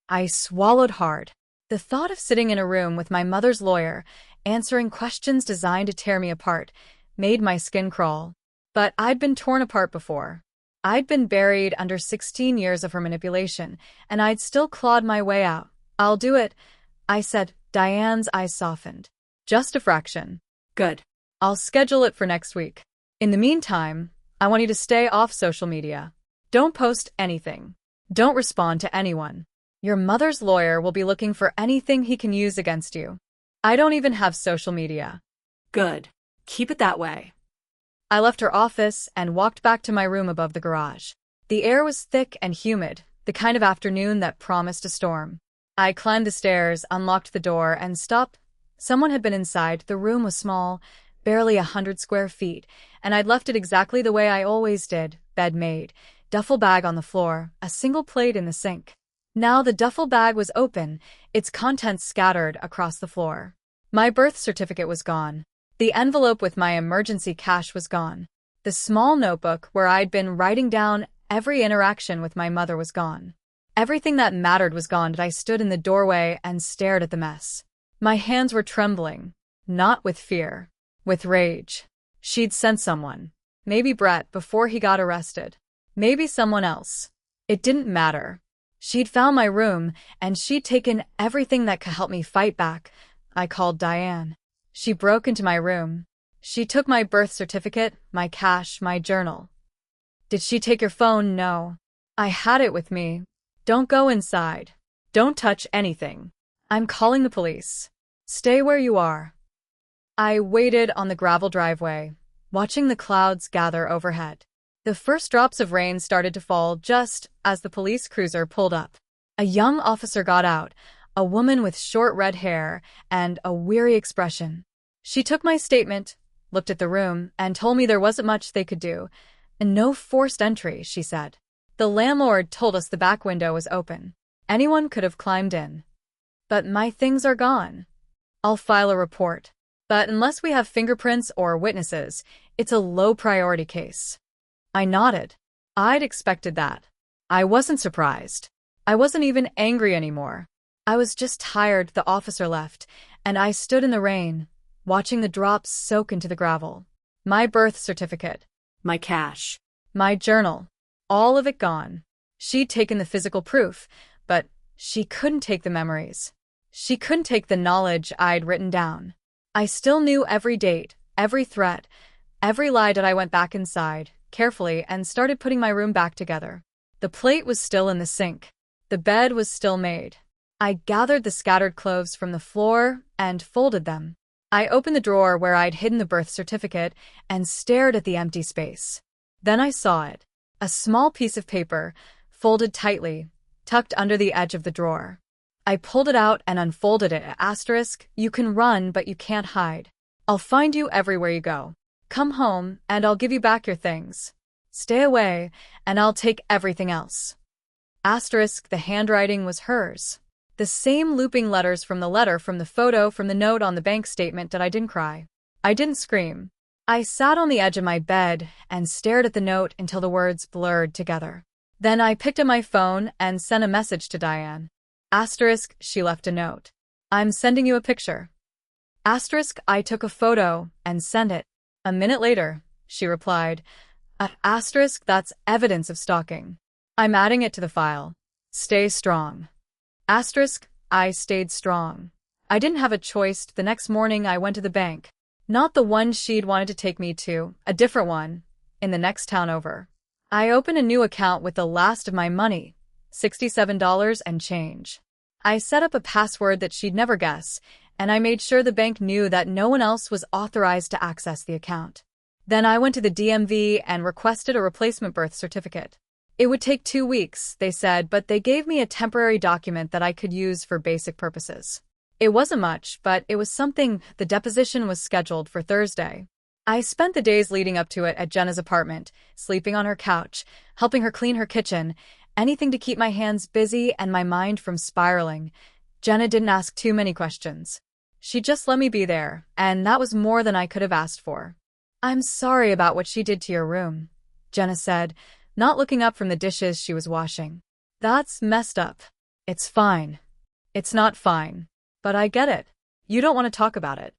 I swallowed hard. The thought of sitting in a room with my mother's lawyer, answering questions designed to tear me apart, made my skin crawl. But I'd been torn apart before. I'd been buried under 16 years of her manipulation, and I'd still clawed my way out. I'll do it, I said. Diane's eyes softened. Just a fraction. Good. I'll schedule it for next week. In the meantime, I want you to stay off social media. Don't post anything. Don't respond to anyone. Your mother's lawyer will be looking for anything he can use against you. I don't even have social media. Good. Keep it that way. I left her office and walked back to my room above the garage. The air was thick and humid, the kind of afternoon that promised a storm. I climbed the stairs, unlocked the door, and stopped. Someone had been inside. The room was small, barely 100 square feet, and I'd left it exactly the way I always did, bed made, duffel bag on the floor, a single plate in the sink. Now the duffel bag was open, its contents scattered across the floor. My birth certificate was gone. The envelope with my emergency cash was gone. The small notebook where I'd been writing down every interaction with my mother was gone. Everything that mattered was gone, and I stood in the doorway and stared at the mess. My hands were trembling, not with fear, with rage. She'd sent someone. Maybe Brett before he got arrested. Maybe someone else. It didn't matter. She'd found my room, and she'd taken everything that could help me fight back. I called Diane. She broke into my room. She took my birth certificate, my cash, my journal. Did she take your phone? No. I had it with me. Don't go inside. Don't touch anything. I'm calling the police. Stay where you are. I waited on the gravel driveway, watching the clouds gather overhead. The first drops of rain started to fall just as the police cruiser pulled up. A young officer got out, a woman with short red hair and a weary expression. She took my statement, looked at the room, and told me there wasn't much they could do. And no forced entry, she said. The landlord told us the back window was open. Anyone could have climbed in. But my things are gone. I'll file a report. But unless we have fingerprints or witnesses, it's a low-priority case. I nodded. I'd expected that. I wasn't surprised. I wasn't even angry anymore. I was just tired. The officer left, and I stood in the rain, watching the drops soak into the gravel. My birth certificate. My cash. My journal. All of it gone. She'd taken the physical proof, but she couldn't take the memories. She couldn't take the knowledge I'd written down. I still knew every date, every threat, every lie. That I went back inside, carefully, and started putting my room back together. The plate was still in the sink. The bed was still made. I gathered the scattered clothes from the floor and folded them. I opened the drawer where I'd hidden the birth certificate and stared at the empty space. Then I saw it. A small piece of paper, folded tightly, tucked under the edge of the drawer. I pulled it out and unfolded it. Asterisk, you can run, but you can't hide. I'll find you everywhere you go. Come home, and I'll give you back your things. Stay away, and I'll take everything else. Asterisk, the handwriting was hers. The same looping letters from the letter, from the photo, from the note on the bank statement. That I didn't cry. I didn't scream. I sat on the edge of my bed and stared at the note until the words blurred together. Then I picked up my phone and sent a message to Diane. Asterisk, she left a note. I'm sending you a picture. Asterisk, I took a photo and sent it. A minute later, she replied. Asterisk, that's evidence of stalking. I'm adding it to the file. Stay strong. Asterisk, I stayed strong. I didn't have a choice. The next morning I went to the bank. Not the one she'd wanted to take me to, a different one, in the next town over. I opened a new account with the last of my money, $67 and change. I set up a password that she'd never guess, and I made sure the bank knew that no one else was authorized to access the account. Then I went to the DMV and requested a replacement birth certificate. It would take 2 weeks, they said, but they gave me a temporary document that I could use for basic purposes. It wasn't much, but it was something. The deposition was scheduled for Thursday. I spent the days leading up to it at Jenna's apartment, sleeping on her couch, helping her clean her kitchen, anything to keep my hands busy and my mind from spiraling. Jenna didn't ask too many questions. She just let me be there, and that was more than I could have asked for. I'm sorry about what she did to your room, Jenna said, not looking up from the dishes she was washing. That's messed up. It's fine. It's not fine. But I get it. You don't want to talk about it.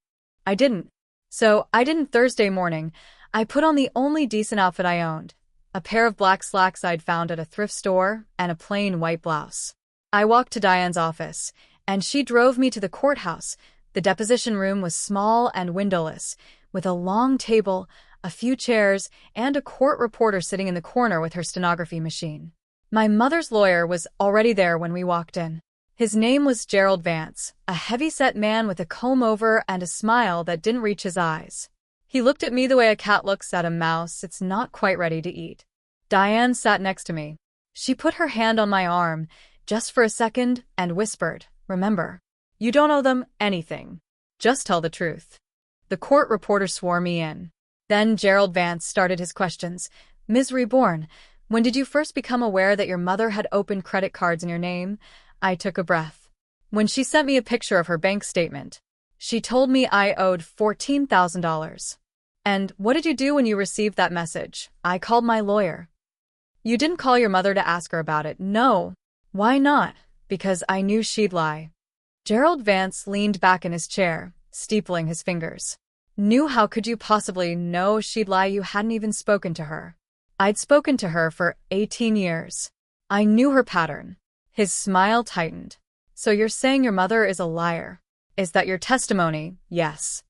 I didn't. So I didn't. Thursday morning, I put on the only decent outfit I owned, a pair of black slacks I'd found at a thrift store and a plain white blouse. I walked to Diane's office, and she drove me to the courthouse. The deposition room was small and windowless, with a long table, a few chairs, and a court reporter sitting in the corner with her stenography machine. My mother's lawyer was already there when we walked in. His name was Gerald Vance, a heavy-set man with a comb-over and a smile that didn't reach his eyes. He looked at me the way a cat looks at a mouse it's not quite ready to eat. Diane sat next to me. She put her hand on my arm, just for a second, and whispered, "Remember, you don't owe them anything. Just tell the truth." The court reporter swore me in. Then Gerald Vance started his questions. "Ms. Reborn, when did you first become aware that your mother had opened credit cards in your name?" I took a breath. When she sent me a picture of her bank statement. She told me I owed $14,000. "And what did you do when you received that message?" I called my lawyer. "You didn't call your mother to ask her about it?" "No." "Why not?" "Because I knew she'd lie." Gerald Vance leaned back in his chair, steepling his fingers. "Knew? How could you possibly know she'd lie? You hadn't even spoken to her." "I'd spoken to her for 18 years. I knew her pattern." His smile tightened. "So you're saying your mother is a liar? Is that your testimony?" "Yes."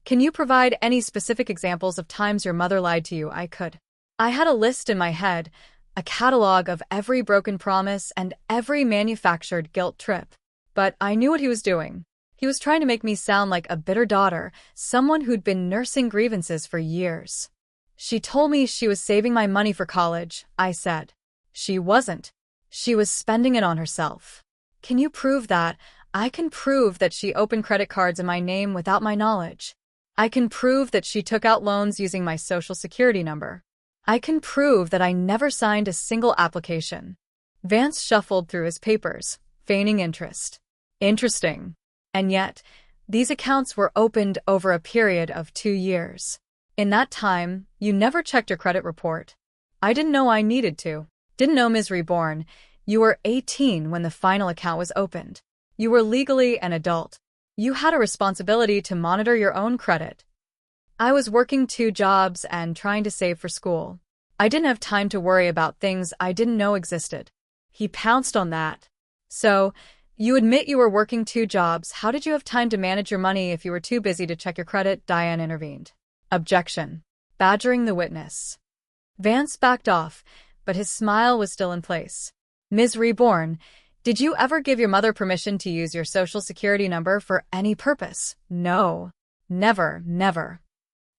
"Can you provide any specific examples of times your mother lied to you?" I could. I had a list in my head, a catalog of every broken promise and every manufactured guilt trip. But I knew what he was doing. He was trying to make me sound like a bitter daughter, someone who'd been nursing grievances for years. "She told me she was saving my money for college," I said. "She wasn't. She was spending it on herself." "Can you prove that?" "I can prove that she opened credit cards in my name without my knowledge. I can prove that she took out loans using my social security number. I can prove that I never signed a single application." Vance shuffled through his papers, feigning interest. "Interesting. And yet, these accounts were opened over a period of 2 years. In that time, you never checked your credit report." "I didn't know I needed to." "Didn't know, Ms. Reborn. You were 18 when the final account was opened. You were legally an adult. You had a responsibility to monitor your own credit. I was working 2 jobs and trying to save for school. I didn't have time to worry about things I didn't know existed." He pounced on that. "So, you admit you were working 2 jobs. How did you have time to manage your money if you were too busy to check your credit?" Diane intervened. "Objection." Badgering the witness. Vance backed off, but his smile was still in place. "Ms. Reborn, did you ever give your mother permission to use your social security number for any purpose?" "No. Never, never."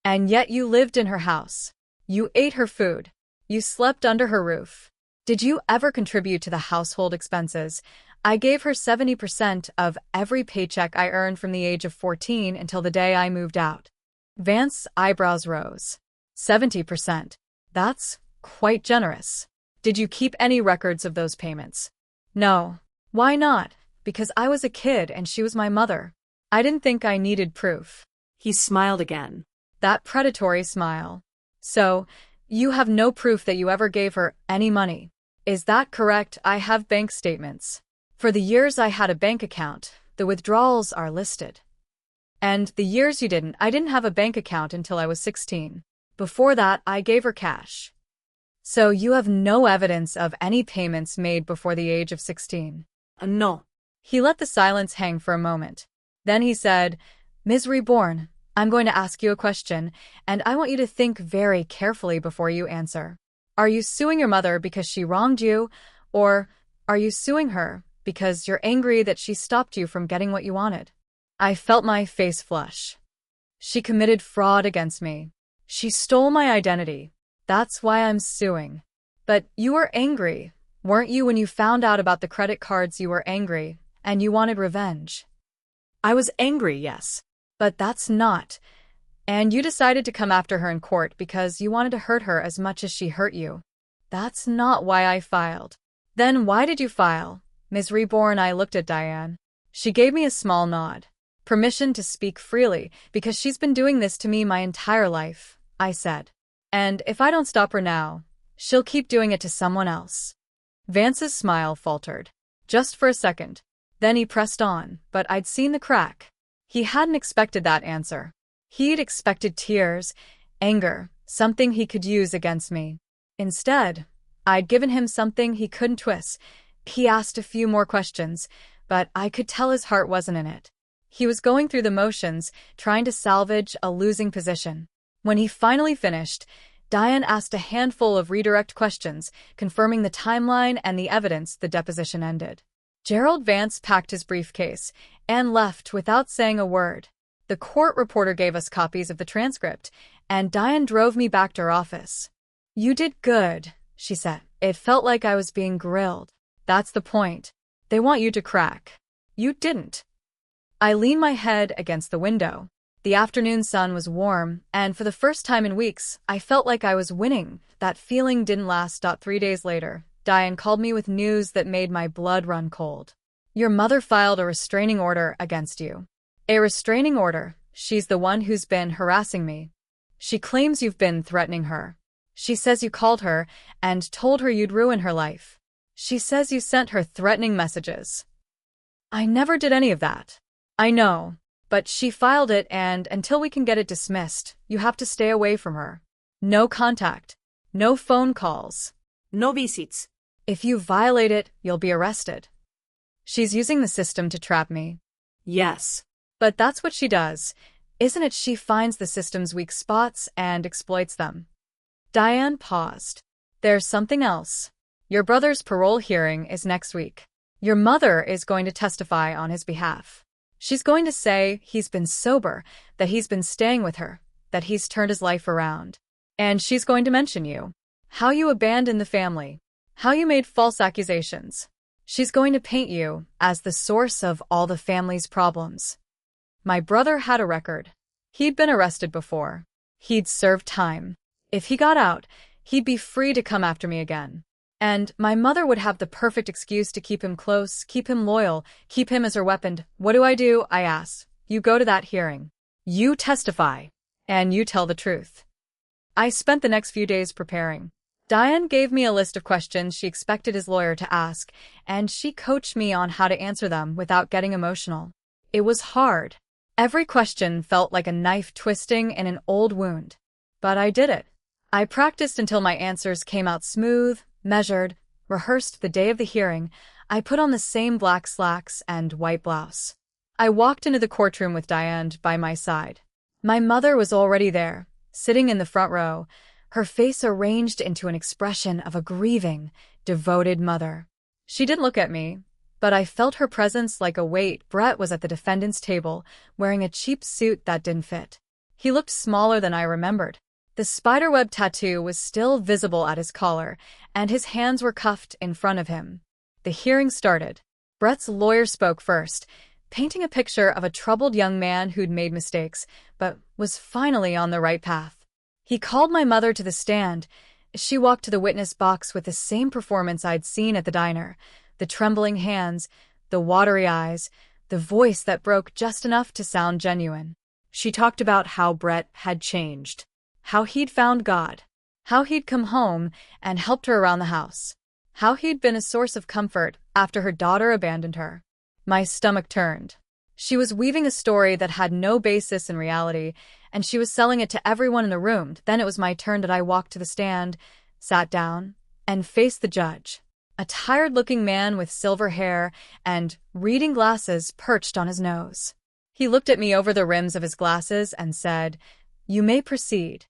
"And yet you lived in her house. You ate her food. You slept under her roof. Did you ever contribute to the household expenses?" "I gave her 70% of every paycheck I earned from the age of 14 until the day I moved out." Vance's eyebrows rose. 70%. That's quite generous. Did you keep any records of those payments?" "No." "Why not?" "Because I was a kid and she was my mother. I didn't think I needed proof." He smiled again. That predatory smile. "So, you have no proof that you ever gave her any money. Is that correct?" "I have bank statements." For the years I had a bank account, the withdrawals are listed. And the years you didn't, I didn't have a bank account until I was 16. Before that, I gave her cash. So you have no evidence of any payments made before the age of 16? No. He let the silence hang for a moment. Then he said, Ms. Reborn, I'm going to ask you a question, and I want you to think very carefully before you answer. Are you suing your mother because she wronged you, or are you suing her because you're angry that she stopped you from getting what you wanted? I felt my face flush. She committed fraud against me. She stole my identity. That's why I'm suing. But you were angry, weren't you, when you found out about the credit cards? You were angry, and you wanted revenge. I was angry, yes. But that's not. And you decided to come after her in court because you wanted to hurt her as much as she hurt you. That's not why I filed. Then why did you file? Ms. Reborn, I looked at Diane. She gave me a small nod. Permission to speak freely, because she's been doing this to me my entire life, I said. And if I don't stop her now, she'll keep doing it to someone else. Vance's smile faltered. Just for a second. Then he pressed on, but I'd seen the crack. He hadn't expected that answer. He'd expected tears, anger, something he could use against me. Instead, I'd given him something he couldn't twist. He asked a few more questions, but I could tell his heart wasn't in it. He was going through the motions, trying to salvage a losing position. When he finally finished, Diane asked a handful of redirect questions, confirming the timeline and the evidence. The deposition ended. Gerald Vance packed his briefcase and left without saying a word. The court reporter gave us copies of the transcript, and Diane drove me back to her office. You did good, she said. It felt like I was being grilled. That's the point. They want you to crack. You didn't. I leaned my head against the window. The afternoon sun was warm, and for the first time in weeks, I felt like I was winning. That feeling didn't last. 3 days later, Diane called me with news that made my blood run cold. Your mother filed a restraining order against you. A restraining order? She's the one who's been harassing me. She claims you've been threatening her. She says you called her and told her you'd ruin her life. She says you sent her threatening messages. I never did any of that. I know. But she filed it, and until we can get it dismissed, you have to stay away from her. No contact. No phone calls. No visits. If you violate it, you'll be arrested. She's using the system to trap me. Yes. But that's what she does, isn't it? She finds the system's weak spots and exploits them. Diane paused. There's something else. Your brother's parole hearing is next week. Your mother is going to testify on his behalf. She's going to say he's been sober, that he's been staying with her, that he's turned his life around. And she's going to mention you. How you abandoned the family. How you made false accusations. She's going to paint you as the source of all the family's problems. My brother had a record. He'd been arrested before. He'd served time. If he got out, he'd be free to come after me again. And my mother would have the perfect excuse to keep him close, keep him loyal, keep him as her weapon. What do? I asked. You go to that hearing. You testify. And you tell the truth. I spent the next few days preparing. Diane gave me a list of questions she expected his lawyer to ask, and she coached me on how to answer them without getting emotional. It was hard. Every question felt like a knife twisting in an old wound. But I did it. I practiced until my answers came out smooth, measured, rehearsed. The day of the hearing, I put on the same black slacks and white blouse. I walked into the courtroom with Diane by my side. My mother was already there, sitting in the front row, her face arranged into an expression of a grieving, devoted mother. She didn't look at me, but I felt her presence like a weight. Brett was at the defendant's table, wearing a cheap suit that didn't fit. He looked smaller than I remembered. The spiderweb tattoo was still visible at his collar, and his hands were cuffed in front of him. The hearing started. Brett's lawyer spoke first, painting a picture of a troubled young man who'd made mistakes, but was finally on the right path. He called my mother to the stand. She walked to the witness box with the same performance I'd seen at the diner, the trembling hands, the watery eyes, the voice that broke just enough to sound genuine. She talked about how Brett had changed. How he'd found God. How he'd come home and helped her around the house. How he'd been a source of comfort after her daughter abandoned her. My stomach turned. She was weaving a story that had no basis in reality, and she was selling it to everyone in the room. Then it was my turn. That I walked to the stand, sat down, and faced the judge. A tired-looking man with silver hair and reading glasses perched on his nose. He looked at me over the rims of his glasses and said, "You may proceed."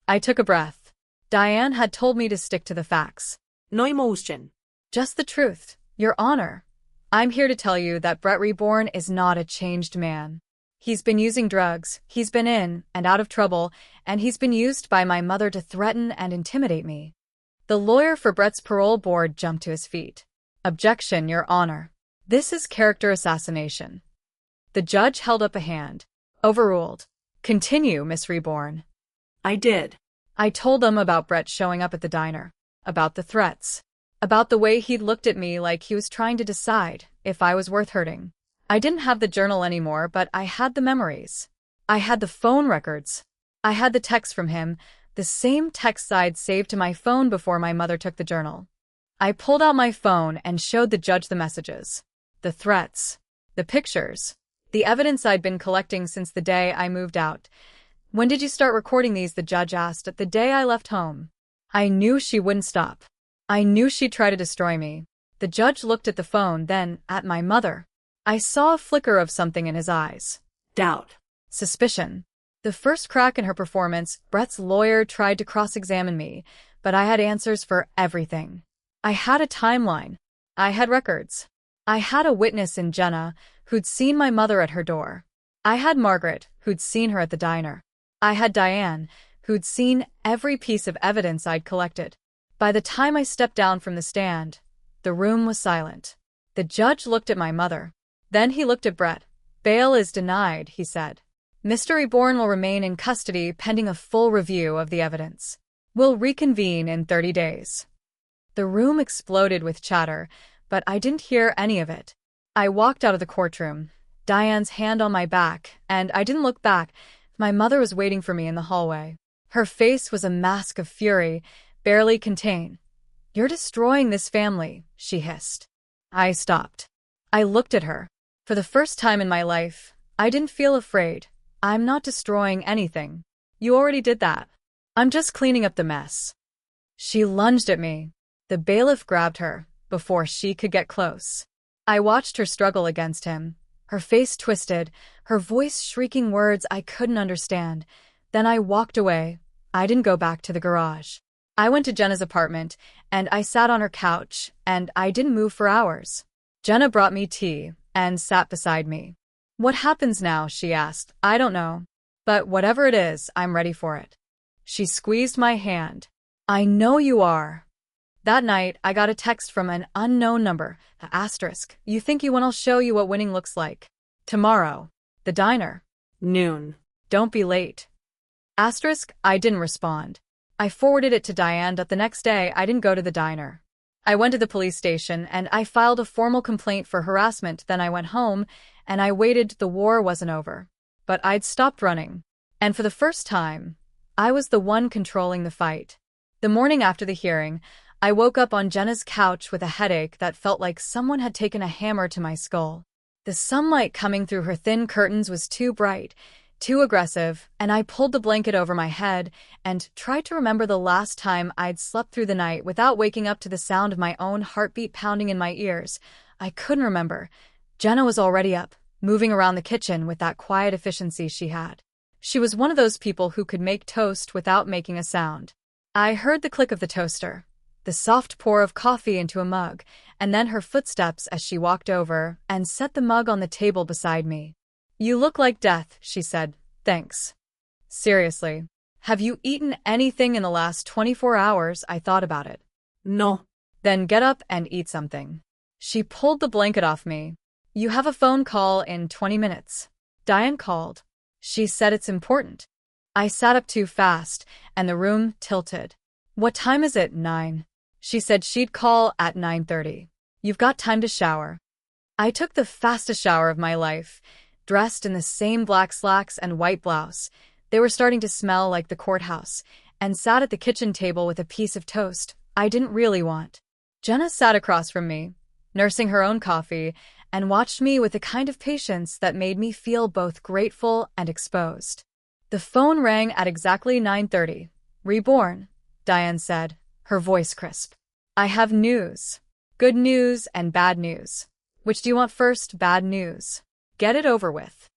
I took a breath. Diane had told me to stick to the facts. No emotion. Just the truth, Your Honor. I'm here to tell you that Brett Reborn is not a changed man. He's been using drugs, he's been in and out of trouble, and he's been used by my mother to threaten and intimidate me. The lawyer for Brett's parole board jumped to his feet. Objection, Your Honor. This is character assassination. The judge held up a hand. Overruled. Continue, Miss Reborn. I did. I told them about Brett showing up at the diner, about the threats, about the way he'd looked at me like he was trying to decide if I was worth hurting. I didn't have the journal anymore, but I had the memories. I had the phone records. I had the texts from him, the same texts I'd saved to my phone before my mother took the journal. I pulled out my phone and showed the judge the messages, the threats, the pictures, the evidence I'd been collecting since the day I moved out. When did you start recording these? The judge asked. The day I left home. I knew she wouldn't stop. I knew she'd try to destroy me. The judge looked at the phone, then at my mother. I saw a flicker of something in his eyes. Doubt. Suspicion. The first crack in her performance, Brett's lawyer tried to cross-examine me, but I had answers for everything. I had a timeline. I had records. I had a witness in Jenna, who'd seen my mother at her door. I had Margaret, who'd seen her at the diner. I had Diane, who'd seen every piece of evidence I'd collected. By the time I stepped down from the stand, the room was silent. The judge looked at my mother. Then he looked at Brett. Bail is denied, he said. Mr. Reborn will remain in custody pending a full review of the evidence. We'll reconvene in 30 days. The room exploded with chatter, but I didn't hear any of it. I walked out of the courtroom, Diane's hand on my back, and I didn't look back. My mother was waiting for me in the hallway. Her face was a mask of fury, barely contained. "You're destroying this family," she hissed. I stopped. I looked at her. For the first time in my life, I didn't feel afraid. I'm not destroying anything. You already did that. I'm just cleaning up the mess. She lunged at me. The bailiff grabbed her before she could get close. I watched her struggle against him, her face twisted, her voice shrieking words I couldn't understand. Then I walked away. I didn't go back to the garage. I went to Jenna's apartment, and I sat on her couch, and I didn't move for hours. Jenna brought me tea and sat beside me. "What happens now?" she asked. "I don't know. But whatever it is, I'm ready for it." She squeezed my hand. "I know you are." That night, I got a text from an unknown number, *. "You think you win? I'll show you what winning looks like. Tomorrow. The diner. Noon. Don't be late." I didn't respond. I forwarded it to Diane. The next day, I didn't go to the diner. I went to the police station and I filed a formal complaint for harassment. Then I went home and I waited. The war wasn't over. But I'd stopped running. And for the first time, I was the one controlling the fight. The morning after the hearing, I woke up on Jenna's couch with a headache that felt like someone had taken a hammer to my skull. The sunlight coming through her thin curtains was too bright, too aggressive, and I pulled the blanket over my head and tried to remember the last time I'd slept through the night without waking up to the sound of my own heartbeat pounding in my ears. I couldn't remember. Jenna was already up, moving around the kitchen with that quiet efficiency she had. She was one of those people who could make toast without making a sound. I heard the click of the toaster, the soft pour of coffee into a mug, and then her footsteps as she walked over and set the mug on the table beside me. "You look like death," she said. "Thanks." "Seriously. Have you eaten anything in the last 24 hours? I thought about it. No. "Then get up and eat something." She pulled the blanket off me. "You have a phone call in 20 minutes. Diane called. She said it's important." I sat up too fast, and the room tilted. "What time is it?" 9. She said she'd call at 9:30. "You've got time to shower." I took the fastest shower of my life, dressed in the same black slacks and white blouse. They were starting to smell like the courthouse, and sat at the kitchen table with a piece of toast I didn't really want. Jenna sat across from me. nursing her own coffee, and watched me with a kind of patience that made me feel both grateful and exposed. The phone rang at exactly 9:30. "Reborn," Diane said, her voice crisp. "I have news. Good news and bad news. Which do you want first? Bad news. Get it over with.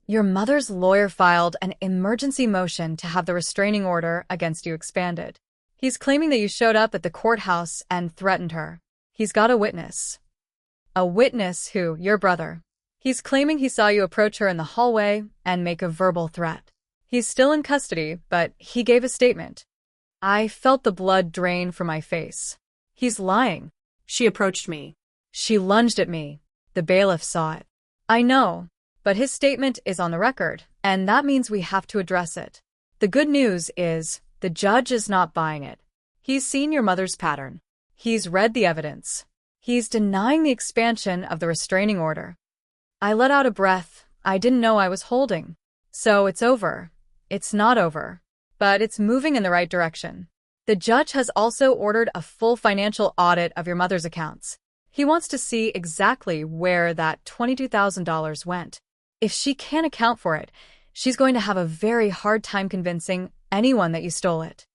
Your mother's lawyer filed an emergency motion to have the restraining order against you expanded. He's claiming that you showed up at the courthouse and threatened her. He's got a witness. A witness who? Your brother. He's claiming he saw you approach her in the hallway and make a verbal threat. He's still in custody, but he gave a statement." I felt the blood drain from my face. "He's lying." She approached me. She lunged at me. The bailiff saw it. "I know, but his statement is on the record, and that means we have to address it. The good news is, the judge is not buying it. He's seen your mother's pattern. He's read the evidence. He's denying the expansion of the restraining order." I let out a breath I didn't know I was holding. "So it's over." "It's not over. But it's moving in the right direction. The judge has also ordered a full financial audit of your mother's accounts. He wants to see exactly where that $22,000 went. If she can't account for it, she's going to have a very hard time convincing anyone that you stole it.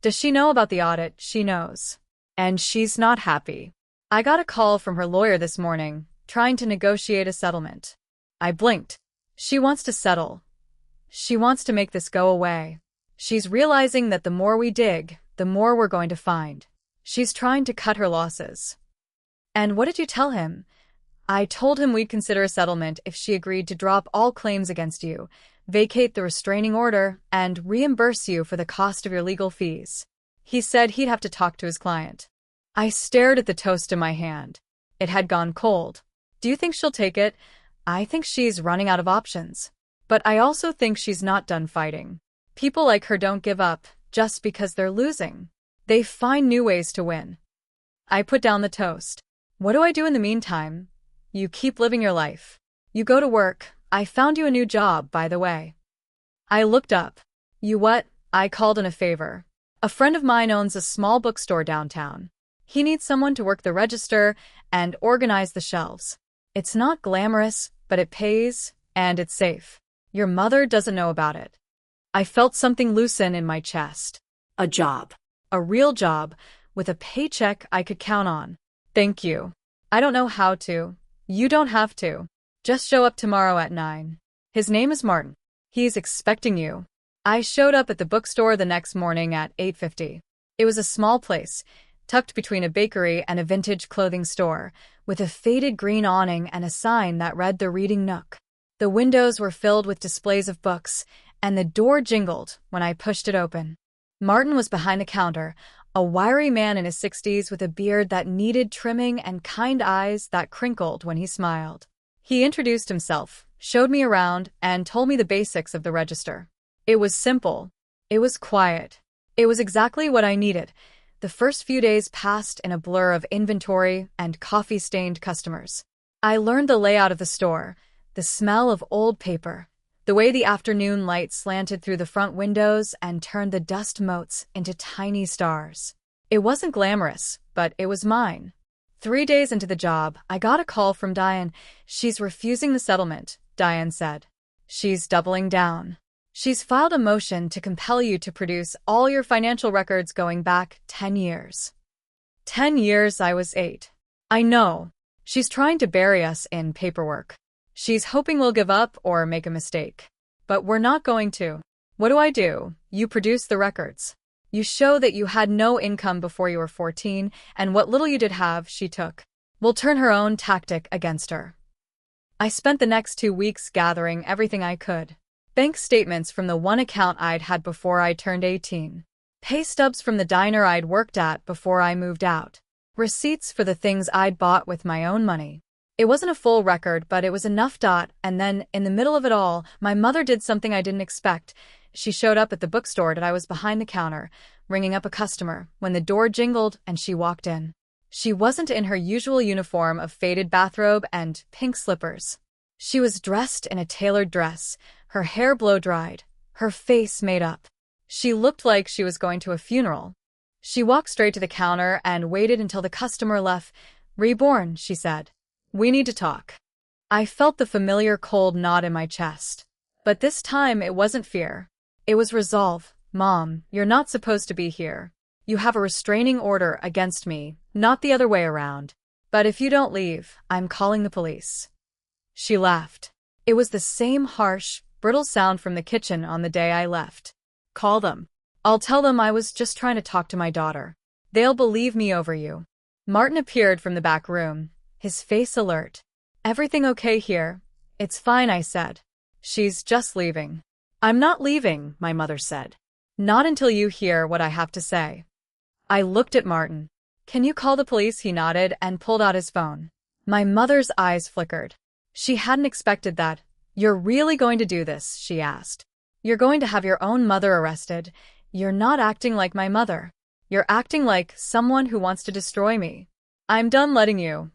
Does she know about the audit? She knows. And she's not happy. I got a call from her lawyer this morning, trying to negotiate a settlement." I blinked. She wants to settle. She wants to make this go away. She's realizing that the more we dig, the more we're going to find. She's trying to cut her losses. "And what did you tell him?" "I told him we'd consider a settlement if she agreed to drop all claims against you, vacate the restraining order, and reimburse you for the cost of your legal fees. He said he'd have to talk to his client." I stared at the toast in my hand. It had gone cold. "Do you think she'll take it?" "I think she's running out of options. But I also think she's not done fighting. People like her don't give up just because they're losing. They find new ways to win." I put down the toast. "What do I do in the meantime?" "You keep living your life. You go to work. I found you a new job, by the way." I looked up. "You what?" I called in a favor. "A friend of mine owns a small bookstore downtown. He needs someone to work the register and organize the shelves. It's not glamorous, but it pays, and it's safe. Your mother doesn't know about it." I felt something loosen in my chest. A job. A real job, with a paycheck I could count on. "Thank you. I don't know how to. You don't have to. Just show up tomorrow at 9. His name is Martin. He's expecting you." I showed up at the bookstore the next morning at 8:50. It was a small place, tucked between a bakery and a vintage clothing store, with a faded green awning and a sign that read The Reading Nook. The windows were filled with displays of books, and the door jingled when I pushed it open. Martin was behind the counter, a wiry man in his 60s with a beard that needed trimming and kind eyes that crinkled when he smiled. He introduced himself, showed me around, and told me the basics of the register. It was simple. It was quiet. It was exactly what I needed. The first few days passed in a blur of inventory and coffee-stained customers. I learned the layout of the store, the smell of old paper, the way the afternoon light slanted through the front windows and turned the dust motes into tiny stars. It wasn't glamorous, but it was mine. 3 days into the job, I got a call from Diane. "She's refusing the settlement," Diane said. "She's doubling down. She's filed a motion to compel you to produce all your financial records going back 10 years. 10 years I was 8. I know. She's trying to bury us in paperwork. She's hoping we'll give up or make a mistake. But we're not going to. What do? You produce the records. You show that you had no income before you were 14, and what little you did have, she took. We'll turn her own tactic against her." I spent the next 2 weeks gathering everything I could. Bank statements from the one account I'd had before I turned 18. Pay stubs from the diner I'd worked at before I moved out. Receipts for the things I'd bought with my own money. It wasn't a full record, but it was enough. And then, in the middle of it all, my mother did something I didn't expect. She showed up at the bookstore and I was behind the counter, ringing up a customer, when the door jingled and she walked in. She wasn't in her usual uniform of faded bathrobe and pink slippers. She was dressed in a tailored dress, her hair blow-dried, her face made up. She looked like she was going to a funeral. She walked straight to the counter and waited until the customer left, Reborn, she said. We need to talk. I felt the familiar cold knot in my chest. But this time it wasn't fear. It was resolve. Mom, you're not supposed to be here. You have a restraining order against me, not the other way around. But if you don't leave, I'm calling the police. She laughed. It was the same harsh, brittle sound from the kitchen on the day I left. Call them. I'll tell them I was just trying to talk to my daughter. They'll believe me over you. Martin appeared from the back room, his face alert. Everything okay here? It's fine, I said. She's just leaving. I'm not leaving, my mother said. Not until you hear what I have to say. I looked at Martin. Can you call the police? He nodded and pulled out his phone. My mother's eyes flickered. She hadn't expected that. You're really going to do this? She asked. You're going to have your own mother arrested. You're not acting like my mother. You're acting like someone who wants to destroy me. I'm done letting you.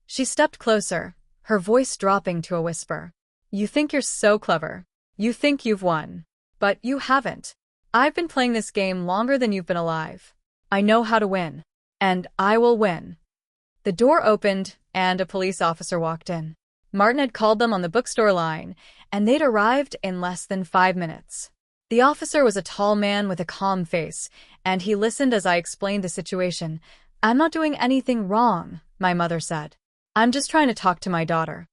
She stepped closer, her voice dropping to a whisper. You think you're so clever. You think you've won. But you haven't. I've been playing this game longer than you've been alive. I know how to win. And I will win. The door opened, and a police officer walked in. Martin had called them on the bookstore line, and they'd arrived in less than 5 minutes. The officer was a tall man with a calm face, and he listened as I explained the situation. I'm not doing anything wrong, my mother said. I'm just trying to talk to my daughter.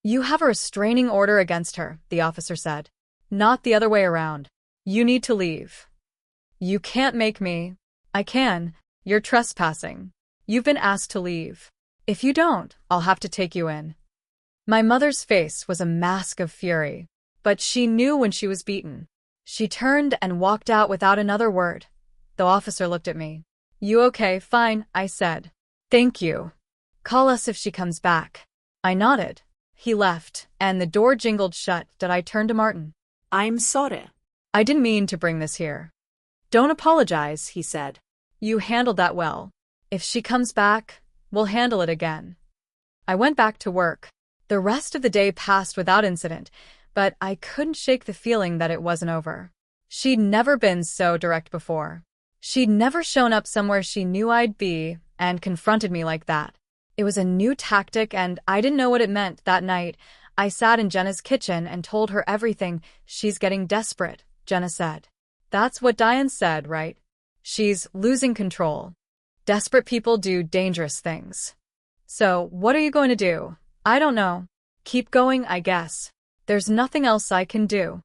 You have a restraining order against her, the officer said. Not the other way around. You need to leave. You can't make me. I can. You're trespassing. You've been asked to leave. If you don't, I'll have to take you in. My mother's face was a mask of fury, but she knew when she was beaten. She turned and walked out without another word. The officer looked at me. You okay? Fine, I said. Thank you. Call us if she comes back. I nodded. He left, and the door jingled shut. I turned to Martin. I'm sorry. I didn't mean to bring this here. Don't apologize, he said. You handled that well. If she comes back, we'll handle it again. I went back to work. The rest of the day passed without incident, but I couldn't shake the feeling that it wasn't over. She'd never been so direct before. She'd never shown up somewhere she knew I'd be and confronted me like that. It was a new tactic, and I didn't know what it meant. That night, I sat in Jenna's kitchen and told her everything. She's getting desperate, Jenna said. That's what Diane said, right? She's losing control. Desperate people do dangerous things. So, what are you going to do? I don't know. Keep going, I guess. There's nothing else I can do.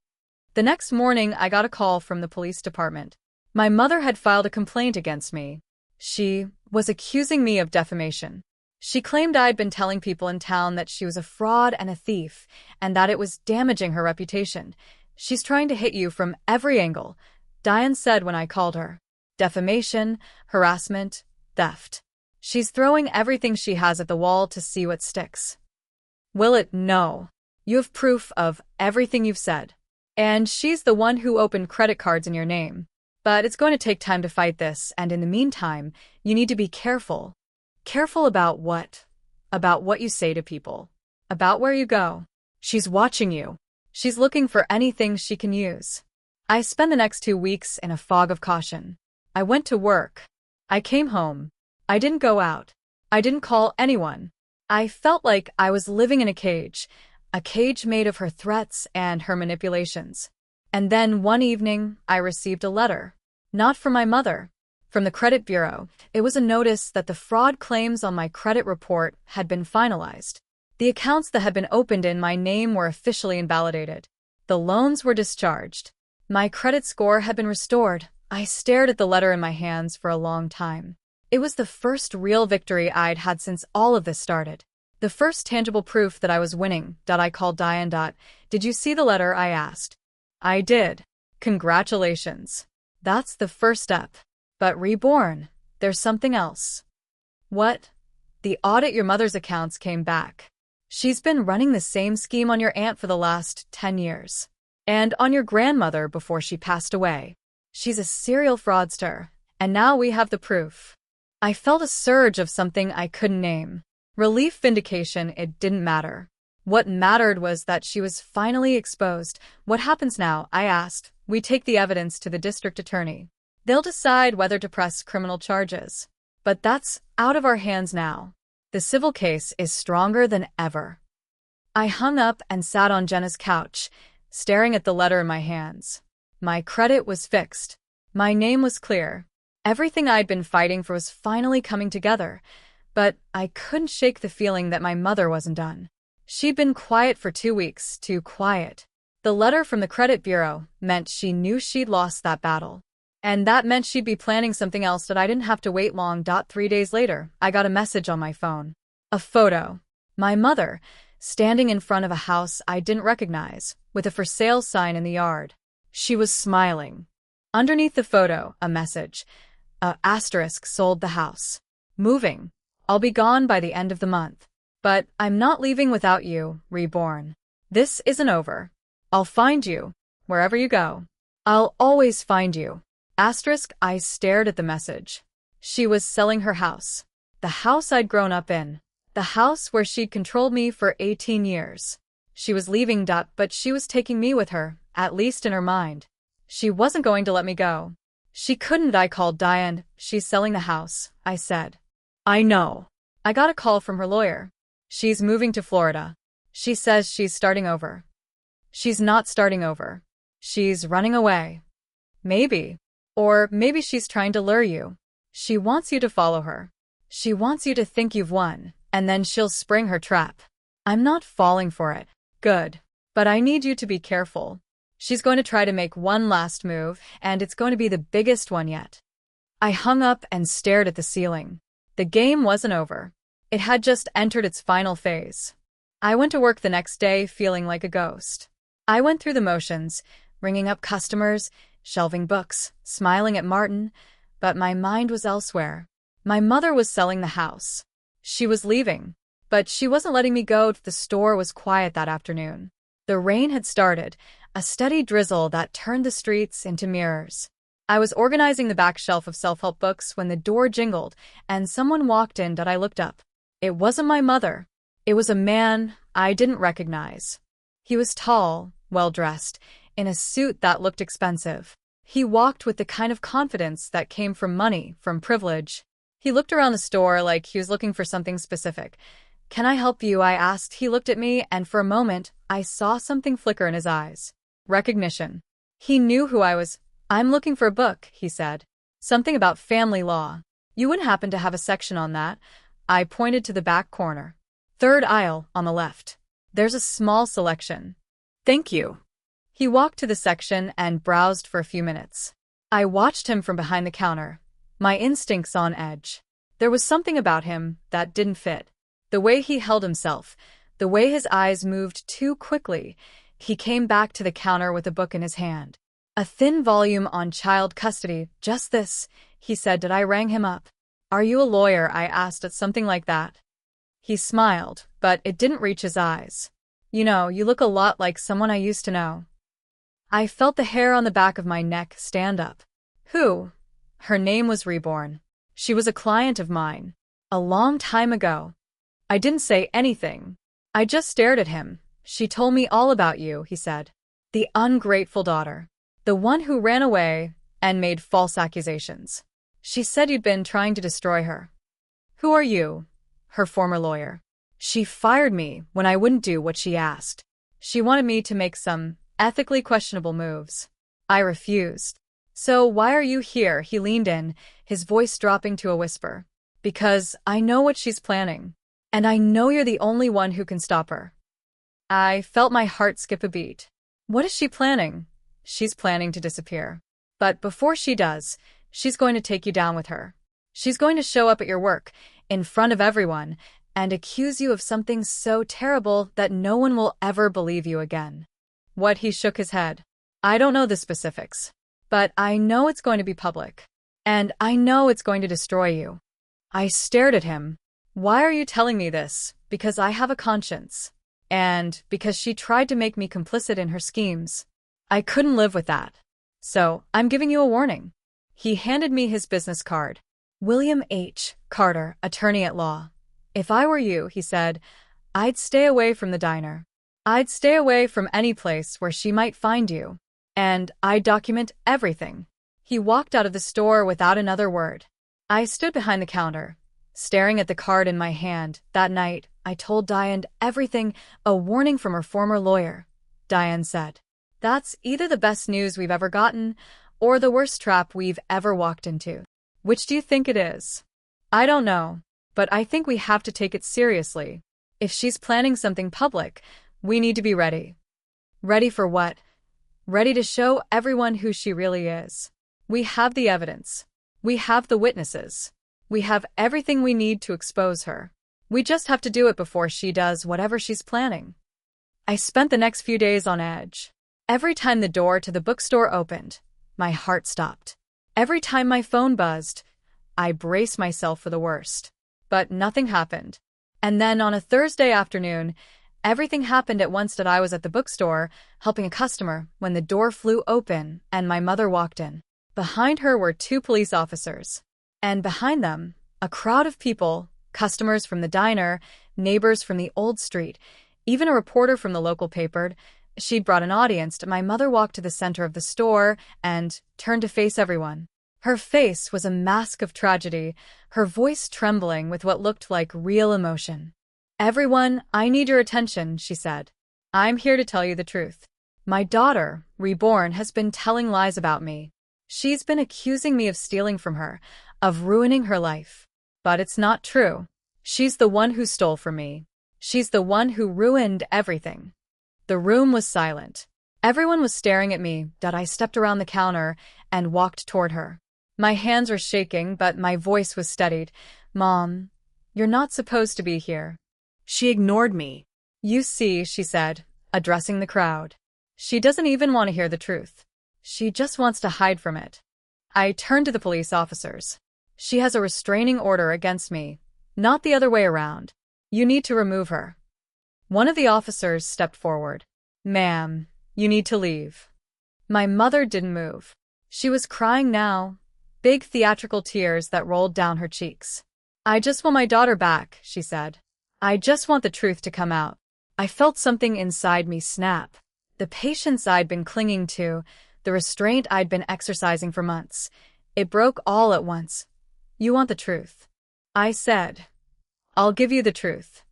The next morning, I got a call from the police department. My mother had filed a complaint against me. She was accusing me of defamation. She claimed I'd been telling people in town that she was a fraud and a thief, and that it was damaging her reputation. She's trying to hit you from every angle, Diane said when I called her. Defamation, harassment, theft. She's throwing everything she has at the wall to see what sticks. Will it? No. You have proof of everything you've said. And she's the one who opened credit cards in your name. But it's going to take time to fight this, and in the meantime, you need to be careful. Careful about what? About what you say to people. About where you go. She's watching you. She's looking for anything she can use. I spent the next 2 weeks in a fog of caution. I went to work. I came home. I didn't go out. I didn't call anyone. I felt like I was living in a cage made of her threats and her manipulations. And then one evening, I received a letter. Not from my mother. From the credit bureau. It was a notice that the fraud claims on my credit report had been finalized. The accounts that had been opened in my name were officially invalidated. The loans were discharged. My credit score had been restored. I stared at the letter in my hands for a long time. It was the first real victory I'd had since all of this started. The first tangible proof that I was winning. I called Diane. Did you see the letter? I asked. I did. Congratulations. That's the first step. But Reborn, there's something else. What? The audit your mother's accounts came back. She's been running the same scheme on your aunt for the last 10 years. And on your grandmother before she passed away. She's a serial fraudster, and now we have the proof. I felt a surge of something I couldn't name. Relief, vindication, it didn't matter. What mattered was that she was finally exposed. What happens now? I asked. We take the evidence to the district attorney. They'll decide whether to press criminal charges. But that's out of our hands now. The civil case is stronger than ever. I hung up and sat on Jenna's couch, staring at the letter in my hands. My credit was fixed. My name was clear. Everything I'd been fighting for was finally coming together, but I couldn't shake the feeling that my mother wasn't done. She'd been quiet for 2 weeks, too quiet. The letter from the credit bureau meant she knew she'd lost that battle. And that meant she'd be planning something else that I didn't have to wait long. 3 days later, I got a message on my phone. A photo. My mother, standing in front of a house I didn't recognize, with a for sale sign in the yard. She was smiling. Underneath the photo, a message. Asterisk sold the house. Moving. I'll be gone by the end of the month. But I'm not leaving without you, Reborn. This isn't over. I'll find you, wherever you go. I'll always find you. Asterisk, I stared at the message. She was selling her house. The house I'd grown up in. The house where she'd controlled me for 18 years. She was leaving, but she was taking me with her, at least in her mind. She wasn't going to let me go. She couldn't. I called Diane. She's selling the house, I said. I know. I got a call from her lawyer. She's moving to Florida. She says she's starting over. She's not starting over. She's running away. Maybe. Or maybe she's trying to lure you. She wants you to follow her. She wants you to think you've won, and then she'll spring her trap. I'm not falling for it. Good. But I need you to be careful. She's going to try to make one last move, and it's going to be the biggest one yet. I hung up and stared at the ceiling. The game wasn't over. It had just entered its final phase. I went to work the next day feeling like a ghost. I went through the motions, ringing up customers, shelving books, smiling at Martin, but my mind was elsewhere. My mother was selling the house. She was leaving, but she wasn't letting me go. The store was quiet that afternoon. The rain had started, a steady drizzle that turned the streets into mirrors. I was organizing the back shelf of self-help books when the door jingled, and someone walked in. I looked up. It wasn't my mother. It was a man I didn't recognize. He was tall, well-dressed, in a suit that looked expensive. He walked with the kind of confidence that came from money, from privilege. He looked around the store like he was looking for something specific. Can I help you? I asked. He looked at me, and for a moment, I saw something flicker in his eyes. Recognition. He knew who I was. I'm looking for a book, he said. Something about family law. You wouldn't happen to have a section on that? I pointed to the back corner. Third aisle, on the left. There's a small selection. Thank you. He walked to the section and browsed for a few minutes. I watched him from behind the counter, my instincts on edge. There was something about him that didn't fit. The way he held himself, the way his eyes moved too quickly. He came back to the counter with a book in his hand. A thin volume on child custody, just this, he said. I rang him up. Are you a lawyer? I asked. It's something like that. He smiled, but it didn't reach his eyes. You know, you look a lot like someone I used to know. I felt the hair on the back of my neck stand up. Who? Her name was Reborn. She was a client of mine. A long time ago. I didn't say anything. I just stared at him. She told me all about you, he said. The ungrateful daughter. The one who ran away and made false accusations. She said you'd been trying to destroy her. Who are you? Her former lawyer. She fired me when I wouldn't do what she asked. She wanted me to make some ethically questionable moves. I refused. So why are you here? He leaned in, his voice dropping to a whisper. Because I know what she's planning. And I know you're the only one who can stop her. I felt my heart skip a beat. What is she planning? She's planning to disappear. But before she does, she's going to take you down with her. She's going to show up at your work, in front of everyone, and accuse you of something so terrible that no one will ever believe you again. What? He shook his head. I don't know the specifics. But I know it's going to be public. And I know it's going to destroy you. I stared at him. Why are you telling me this? Because I have a conscience. And because she tried to make me complicit in her schemes. I couldn't live with that. So, I'm giving you a warning. He handed me his business card. William H. Carter, attorney at law. If I were you, he said, I'd stay away from the diner. I'd stay away from any place where she might find you. And I'd document everything. He walked out of the store without another word. I stood behind the counter, staring at the card in my hand. That night, I told Diane everything, a warning from her former lawyer. Diane said, "That's either the best news we've ever gotten, or the worst trap we've ever walked into. Which do you think it is?" "I don't know, but I think we have to take it seriously. If she's planning something public, we need to be ready." "Ready for what?" "Ready to show everyone who she really is. We have the evidence. We have the witnesses. We have everything we need to expose her. We just have to do it before she does whatever she's planning." I spent the next few days on edge. Every time the door to the bookstore opened, my heart stopped. Every time my phone buzzed, I braced myself for the worst. But nothing happened. And then on a Thursday afternoon, everything happened at once. That I was at the bookstore, helping a customer, when the door flew open and my mother walked in. Behind her were 2 police officers. And behind them, a crowd of people, customers from the diner, neighbors from the old street, even a reporter from the local paper. She'd brought an audience. My mother walked to the center of the store and turned to face everyone. Her face was a mask of tragedy, her voice trembling with what looked like real emotion. "Everyone, I need your attention," she said. "I'm here to tell you the truth. My daughter, Reborn, has been telling lies about me. She's been accusing me of stealing from her, of ruining her life. But it's not true. She's the one who stole from me. She's the one who ruined everything." The room was silent. Everyone was staring at me. I stepped around the counter and walked toward her. My hands were shaking, but my voice was steadied. "Mom, you're not supposed to be here." She ignored me. "You see," she said, addressing the crowd. "She doesn't even want to hear the truth. She just wants to hide from it." I turned to the police officers. "She has a restraining order against me, not the other way around. You need to remove her." One of the officers stepped forward. "Ma'am, you need to leave." My mother didn't move. She was crying now, big theatrical tears that rolled down her cheeks. "I just want my daughter back," she said. "I just want the truth to come out." I felt something inside me snap. The patience I'd been clinging to, the restraint I'd been exercising for months. It broke all at once. "You want the truth?" I said. "I'll give you the truth."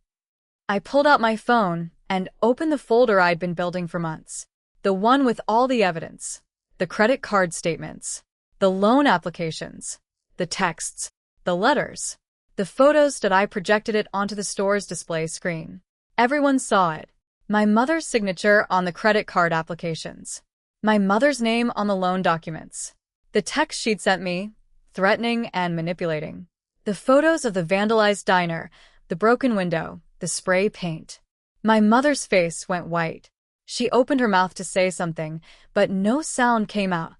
I pulled out my phone and opened the folder I'd been building for months. The one with all the evidence. The credit card statements. The loan applications. The texts. The letters. The photos. That I projected it onto the store's display screen. Everyone saw it. My mother's signature on the credit card applications. My mother's name on the loan documents. The text she'd sent me, threatening and manipulating. The photos of the vandalized diner, the broken window, the spray paint. My mother's face went white. She opened her mouth to say something, but no sound came out.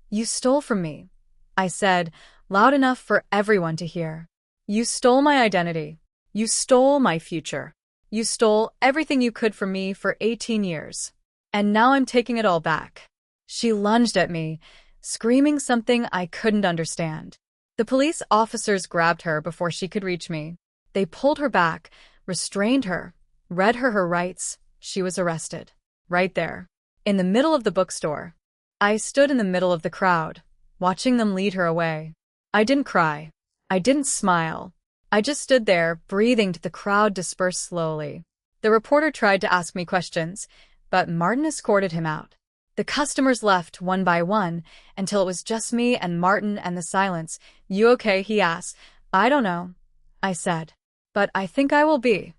"You stole from me," I said, loud enough for everyone to hear. "You stole my identity. You stole my future. You stole everything you could from me for 18 years. And now I'm taking it all back." She lunged at me, screaming something I couldn't understand. The police officers grabbed her before she could reach me. They pulled her back, restrained her, read her rights. She was arrested. Right there. In the middle of the bookstore. I stood in the middle of the crowd, watching them lead her away. I didn't cry. I didn't smile. I just stood there, breathing till the crowd dispersed slowly. The reporter tried to ask me questions, but Martin escorted him out. The customers left one by one until it was just me and Martin and the silence. "You okay?" he asked. "I don't know," I said. "But I think I will be."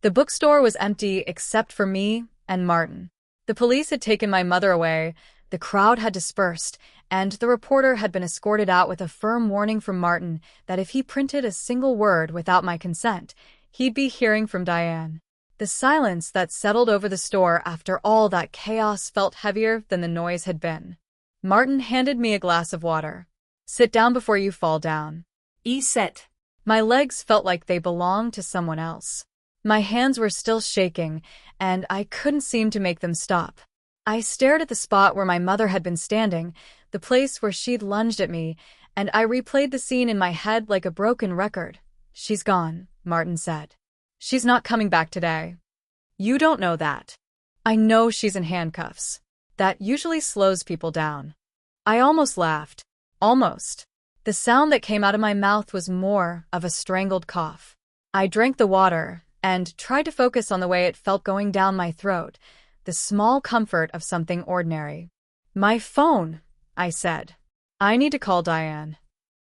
The bookstore was empty except for me and Martin. The police had taken my mother away, the crowd had dispersed, and the reporter had been escorted out with a firm warning from Martin that if he printed a single word without my consent, he'd be hearing from Diane. The silence that settled over the store after all that chaos felt heavier than the noise had been. Martin handed me a glass of water. "Sit down before you fall down." Sit. My legs felt like they belonged to someone else. My hands were still shaking, and I couldn't seem to make them stop. I stared at the spot where my mother had been standing, the place where she'd lunged at me, and I replayed the scene in my head like a broken record. "She's gone," Martin said. "She's not coming back today." "You don't know that." "I know she's in handcuffs. That usually slows people down." I almost laughed. Almost. The sound that came out of my mouth was more of a strangled cough. I drank the water and tried to focus on the way it felt going down my throat, the small comfort of something ordinary. "My phone," I said. "I need to call Diane."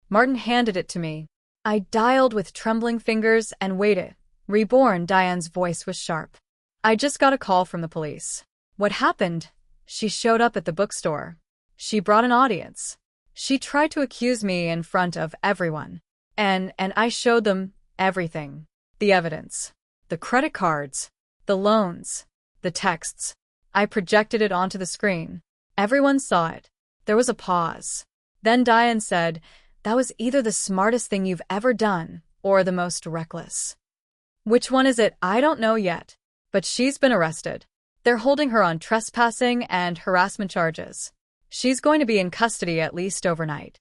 Martin handed it to me. I dialed with trembling fingers and waited. Reborn, Diane's voice was sharp. "I just got a call from the police." "What happened?" "She showed up at the bookstore. She brought an audience. She tried to accuse me in front of everyone. And I showed them everything. The evidence. The credit cards. The loans. The texts. I projected it onto the screen. Everyone saw it." There was a pause. Then Diane said, "That was either the smartest thing you've ever done or the most reckless." "Which one is it? I don't know yet. But she's been arrested. They're holding her on trespassing and harassment charges. She's going to be in custody at least overnight."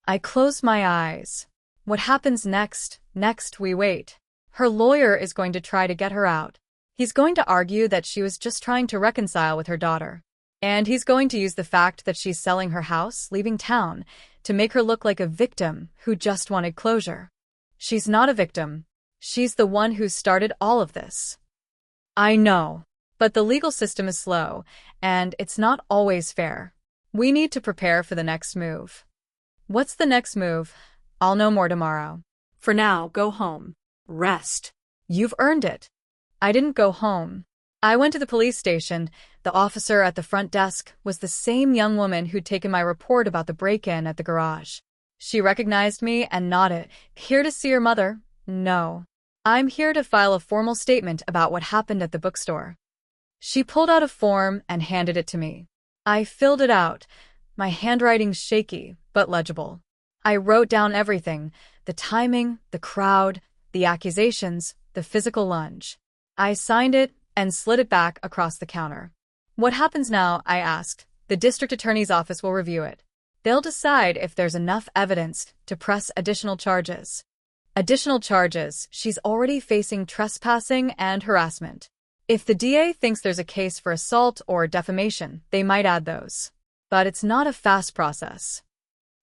I closed my eyes. What happens next? Next, we wait. Her lawyer is going to try to get her out. He's going to argue that she was just trying to reconcile with her daughter. And he's going to use the fact that she's selling her house, leaving town, to make her look like a victim who just wanted closure. She's not a victim. She's the one who started all of this. I know. But the legal system is slow, and it's not always fair. We need to prepare for the next move. What's the next move? I'll know more tomorrow. For now, go home. Rest. You've earned it. I didn't go home. I went to the police station. The officer at the front desk was the same young woman who'd taken my report about the break-in at the garage. She recognized me and nodded. "Here to see your mother?" "No. I'm here to file a formal statement about what happened at the bookstore." She pulled out a form and handed it to me. I filled it out, my handwriting shaky but legible. I wrote down everything: the timing, the crowd, the accusations, the physical lunge. I signed it and slid it back across the counter. "What happens now?" I asked. "The district attorney's office will review it. They'll decide if there's enough evidence to press additional charges." Additional charges? She's already facing trespassing and harassment. If the DA thinks there's a case for assault or defamation, they might add those. But it's not a fast process.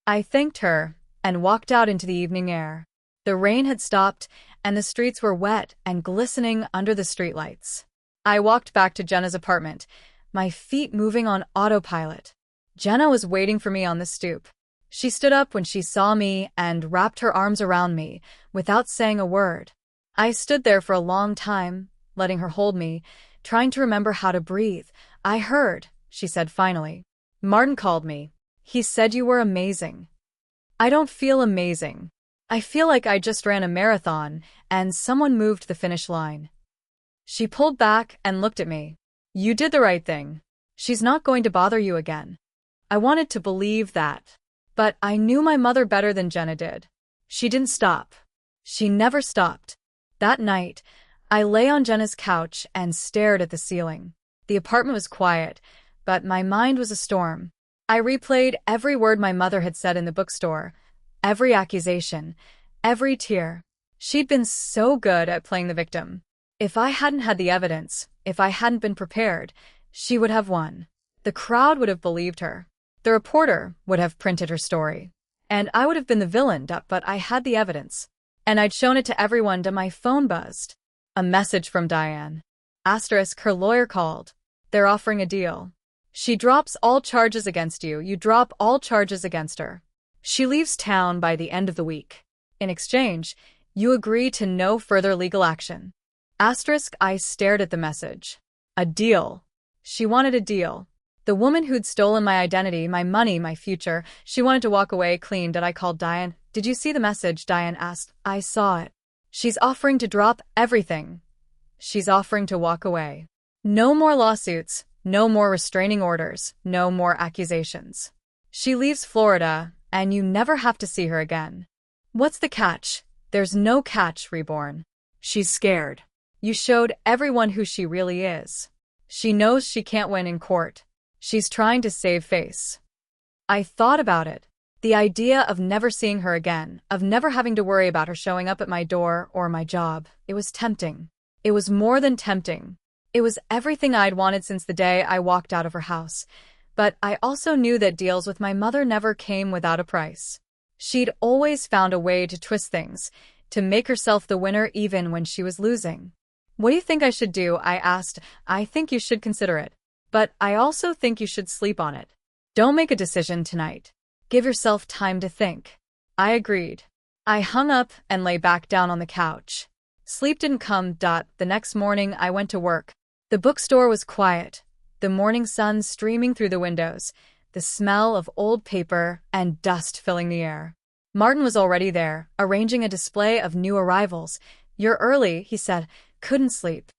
I thanked her and walked out into the evening air. The rain had stopped, and the streets were wet and glistening under the streetlights. I walked back to Jenna's apartment, my feet moving on autopilot. Jenna was waiting for me on the stoop. She stood up when she saw me and wrapped her arms around me without saying a word. I stood there for a long time, letting her hold me, trying to remember how to breathe. "I heard," she said finally. "Martin called me. He said you were amazing." "I don't feel amazing. I feel like I just ran a marathon and someone moved the finish line." She pulled back and looked at me. "You did the right thing. She's not going to bother you again." I wanted to believe that. But I knew my mother better than Jenna did. She didn't stop. She never stopped. That night, I lay on Jenna's couch and stared at the ceiling. The apartment was quiet, but my mind was a storm. I replayed every word my mother had said in the bookstore, every accusation, every tear. She'd been so good at playing the victim. If I hadn't had the evidence, if I hadn't been prepared, she would have won. The crowd would have believed her. The reporter would have printed her story. And I would have been the villain, but I had the evidence. And I'd shown it to everyone. My phone buzzed. A message from Diane. Asterisk, her lawyer called. They're offering a deal. She drops all charges against you. You drop all charges against her. She leaves town by the end of the week. In exchange, you agree to no further legal action. Asterisk, I stared at the message. A deal. She wanted a deal. The woman who'd stolen my identity, my money, my future, she wanted to walk away clean. Did I call Diane? "Did you see the message?" Diane asked. "I saw it. She's offering to drop everything. She's offering to walk away. No more lawsuits, no more restraining orders, no more accusations. She leaves Florida, and you never have to see her again." What's the catch? There's no catch, Reborn. She's scared. You showed everyone who she really is. She knows she can't win in court. She's trying to save face. I thought about it. The idea of never seeing her again, of never having to worry about her showing up at my door or my job, it was tempting. It was more than tempting. It was everything I'd wanted since the day I walked out of her house. But I also knew that deals with my mother never came without a price. She'd always found a way to twist things, to make herself the winner even when she was losing. What do you think I should do? I asked. I think you should consider it. But I also think you should sleep on it. Don't make a decision tonight. Give yourself time to think. I agreed. I hung up and lay back down on the couch. Sleep didn't come. The next morning I went to work. The bookstore was quiet, the morning sun streaming through the windows, the smell of old paper and dust filling the air. Martin was already there, arranging a display of new arrivals. You're early, he said. Couldn't sleep.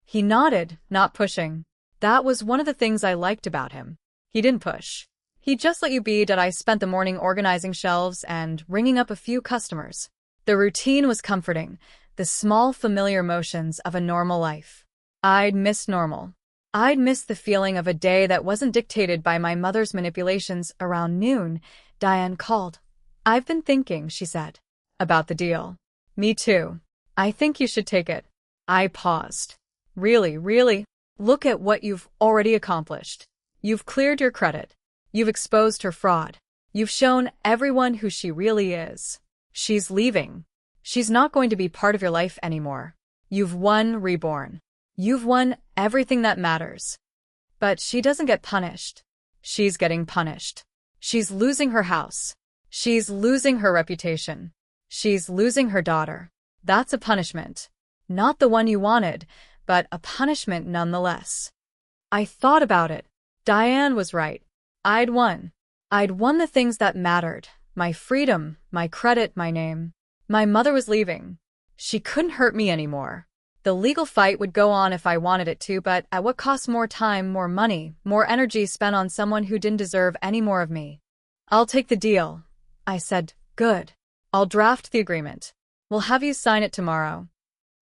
He nodded, not pushing. That was one of the things I liked about him. He didn't push. He just let you be. I spent the morning organizing shelves and ringing up a few customers. The routine was comforting, the small familiar motions of a normal life. I'd miss normal. I'd miss the feeling of a day that wasn't dictated by my mother's manipulations. Around noon, Diane called. I've been thinking, she said, about the deal. Me too. I think you should take it. I paused. Really? Look at what you've already accomplished. You've cleared your credit. You've exposed her fraud. You've shown everyone who she really is. She's leaving. She's not going to be part of your life anymore. You've won, Reborn. You've won everything that matters. But she doesn't get punished. She's getting punished. She's losing her house. She's losing her reputation. She's losing her daughter. That's a punishment. Not the one you wanted, but a punishment nonetheless. I thought about it. Diane was right. I'd won. I'd won the things that mattered. My freedom, my credit, my name. My mother was leaving. She couldn't hurt me anymore. The legal fight would go on if I wanted it to, but at what cost? More time, more money, more energy spent on someone who didn't deserve any more of me. I'll take the deal. I said, good. I'll draft the agreement. We'll have you sign it tomorrow.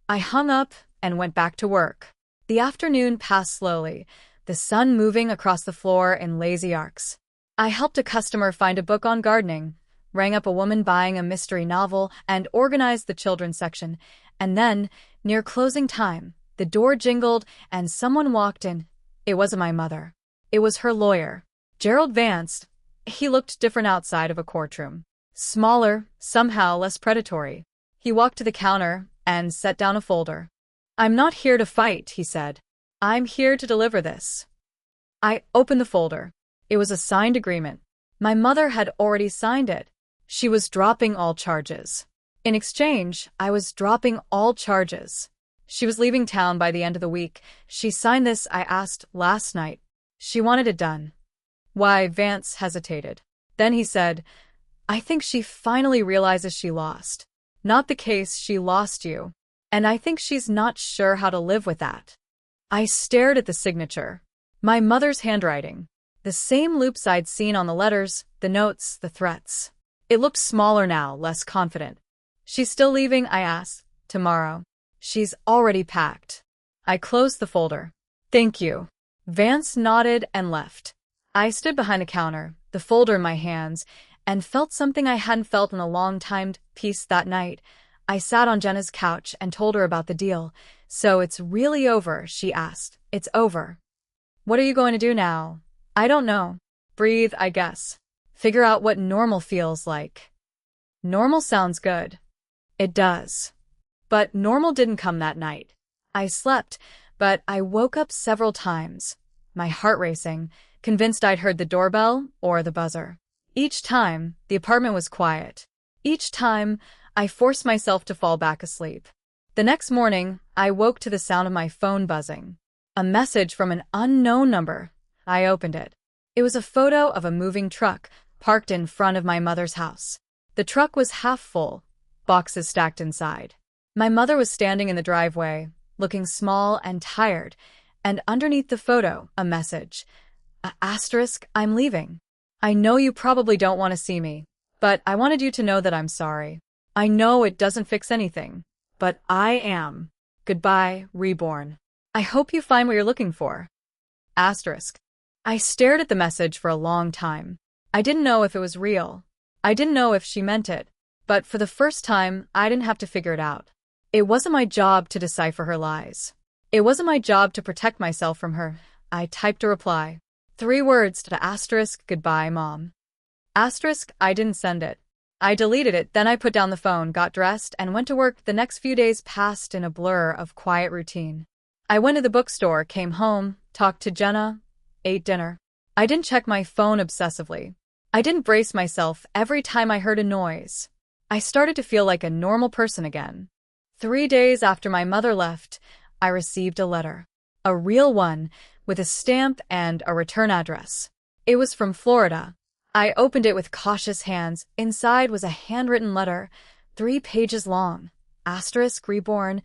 I hung up and went back to work. The afternoon passed slowly, the sun moving across the floor in lazy arcs. I helped a customer find a book on gardening, rang up a woman buying a mystery novel, and organized the children's section. And then, near closing time, the door jingled and someone walked in. It wasn't my mother. It was her lawyer, Gerald Vance. He looked different outside of a courtroom. Smaller, somehow less predatory. He walked to the counter and set down a folder. I'm not here to fight, he said. I'm here to deliver this. I opened the folder. It was a signed agreement. My mother had already signed it. She was dropping all charges. In exchange, I was dropping all charges. She was leaving town by the end of the week. She signed this, I asked, last night. She wanted it done. Why? Vance hesitated. Then he said, I think she finally realizes she lost. Not the case, she lost you. And I think she's not sure how to live with that. I stared at the signature. My mother's handwriting. The same loops I'd seen on the letters, the notes, the threats. It looked smaller now, less confident. She's still leaving? I asked. Tomorrow. She's already packed. I closed the folder. Thank you. Vance nodded and left. I stood behind the counter, the folder in my hands, and felt something I hadn't felt in a long time. Peace. That night, I sat on Jenna's couch and told her about the deal. So it's really over, she asked. It's over. What are you going to do now? I don't know. Breathe, I guess. Figure out what normal feels like. Normal sounds good. It does. But normal didn't come that night. I slept, but I woke up several times, my heart racing, convinced I'd heard the doorbell or the buzzer. Each time, the apartment was quiet. Each time, I forced myself to fall back asleep. The next morning, I woke to the sound of my phone buzzing. A message from an unknown number. I opened it. It was a photo of a moving truck parked in front of my mother's house. The truck was half full, boxes stacked inside. My mother was standing in the driveway, looking small and tired, and underneath the photo, a message. Asterisk, I'm leaving. I know you probably don't want to see me, but I wanted you to know that I'm sorry. I know it doesn't fix anything, but I am. Goodbye, Reborn. I hope you find what you're looking for. Asterisk. I stared at the message for a long time. I didn't know if it was real. I didn't know if she meant it. But for the first time, I didn't have to figure it out. It wasn't my job to decipher her lies. It wasn't my job to protect myself from her. I typed a reply. 3 words to asterisk, goodbye, Mom. Asterisk, I didn't send it. I deleted it, then I put down the phone, got dressed, and went to work. The next few days passed in a blur of quiet routine. I went to the bookstore, came home, talked to Jenna, ate dinner. I didn't check my phone obsessively. I didn't brace myself every time I heard a noise. I started to feel like a normal person again. 3 days after my mother left, I received a letter. A real one, with a stamp and a return address. It was from Florida. I opened it with cautious hands. Inside was a handwritten letter, 3 pages long. Asterisk, reborn,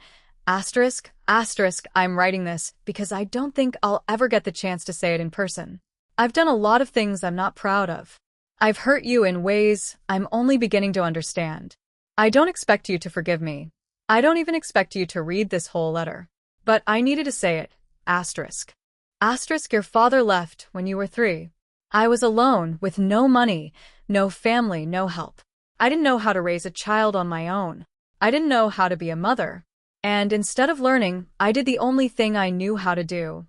asterisk, asterisk. I'm writing this because I don't think I'll ever get the chance to say it in person. I've done a lot of things I'm not proud of. I've hurt you in ways I'm only beginning to understand. I don't expect you to forgive me. I don't even expect you to read this whole letter. But I needed to say it. Asterisk. Asterisk, your father left when you were 3. I was alone, with no money, no family, no help. I didn't know how to raise a child on my own. I didn't know how to be a mother. And instead of learning, I did the only thing I knew how to do.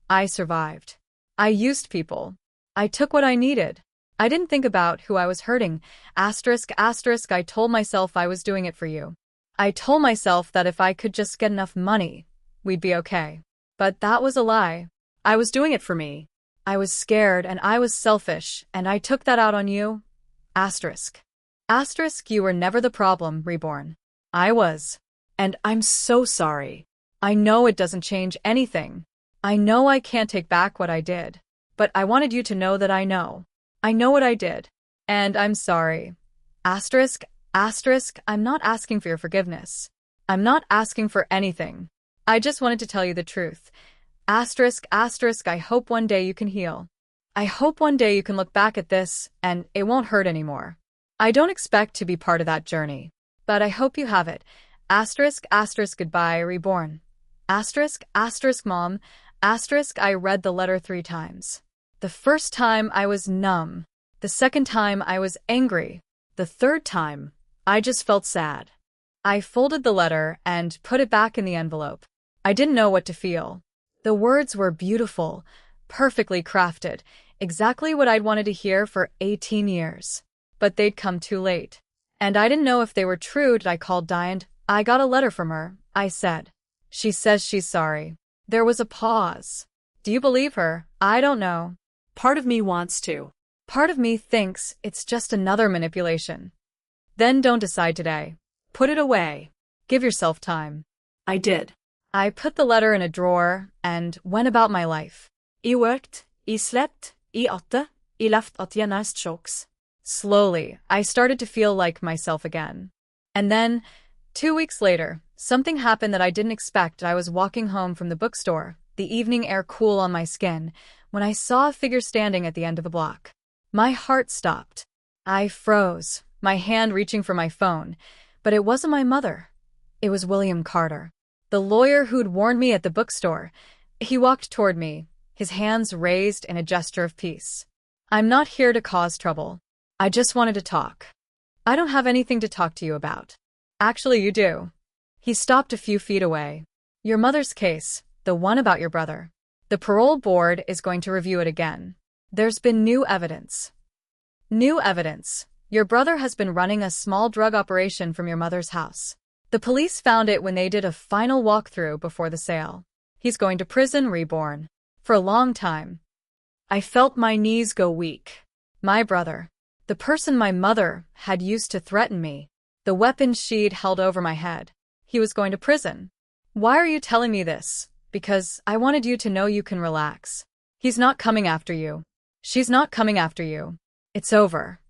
I survived. I used people. I took what I needed. I didn't think about who I was hurting. Asterisk, asterisk, I told myself I was doing it for you. I told myself that if I could just get enough money, we'd be okay. But that was a lie. I was doing it for me. I was scared and I was selfish, and I took that out on you. Asterisk. Asterisk, you were never the problem, Reborn. I was. And I'm so sorry. I know it doesn't change anything. I know I can't take back what I did. But I wanted you to know that I know. I know what I did. And I'm sorry. Asterisk, asterisk, I'm not asking for your forgiveness. I'm not asking for anything. I just wanted to tell you the truth. Asterisk, asterisk, I hope one day you can heal. I hope one day you can look back at this and it won't hurt anymore. I don't expect to be part of that journey, but I hope you have it. Asterisk, asterisk, goodbye, Reborn. Asterisk, asterisk, Mom. Asterisk, I read the letter 3 times. The first time I was numb. The second time I was angry. The third time, I just felt sad. I folded the letter and put it back in the envelope. I didn't know what to feel. The words were beautiful, perfectly crafted, exactly what I'd wanted to hear for 18 years. But they'd come too late. And I didn't know if they were true. I called Diane. I got a letter from her, I said. She says she's sorry. There was a pause. Do you believe her? I don't know. Part of me wants to. Part of me thinks it's just another manipulation. Then don't decide today. Put it away. Give yourself time. I did. I put the letter in a drawer and went about my life. I worked, I slept, I åtte, I left at Jenna's jokes. Slowly, I started to feel like myself again. And then, 2 weeks later, something happened that I didn't expect. I was walking home from the bookstore, the evening air cool on my skin, when I saw a figure standing at the end of the block. My heart stopped. I froze, my hand reaching for my phone. But it wasn't my mother. It was William Carter, the lawyer who'd warned me at the bookstore. He walked toward me, his hands raised in a gesture of peace. I'm not here to cause trouble. I just wanted to talk. I don't have anything to talk to you about. Actually, you do. He stopped a few feet away. Your mother's case, the one about your brother. The parole board is going to review it again. There's been new evidence. New evidence. Your brother has been running a small drug operation from your mother's house. The police found it when they did a final walkthrough before the sale. He's going to prison, Reborn. For a long time. I felt my knees go weak. My brother. The person my mother had used to threaten me. The weapon she'd held over my head. He was going to prison. Why are you telling me this? Because I wanted you to know you can relax. He's not coming after you. She's not coming after you. It's over.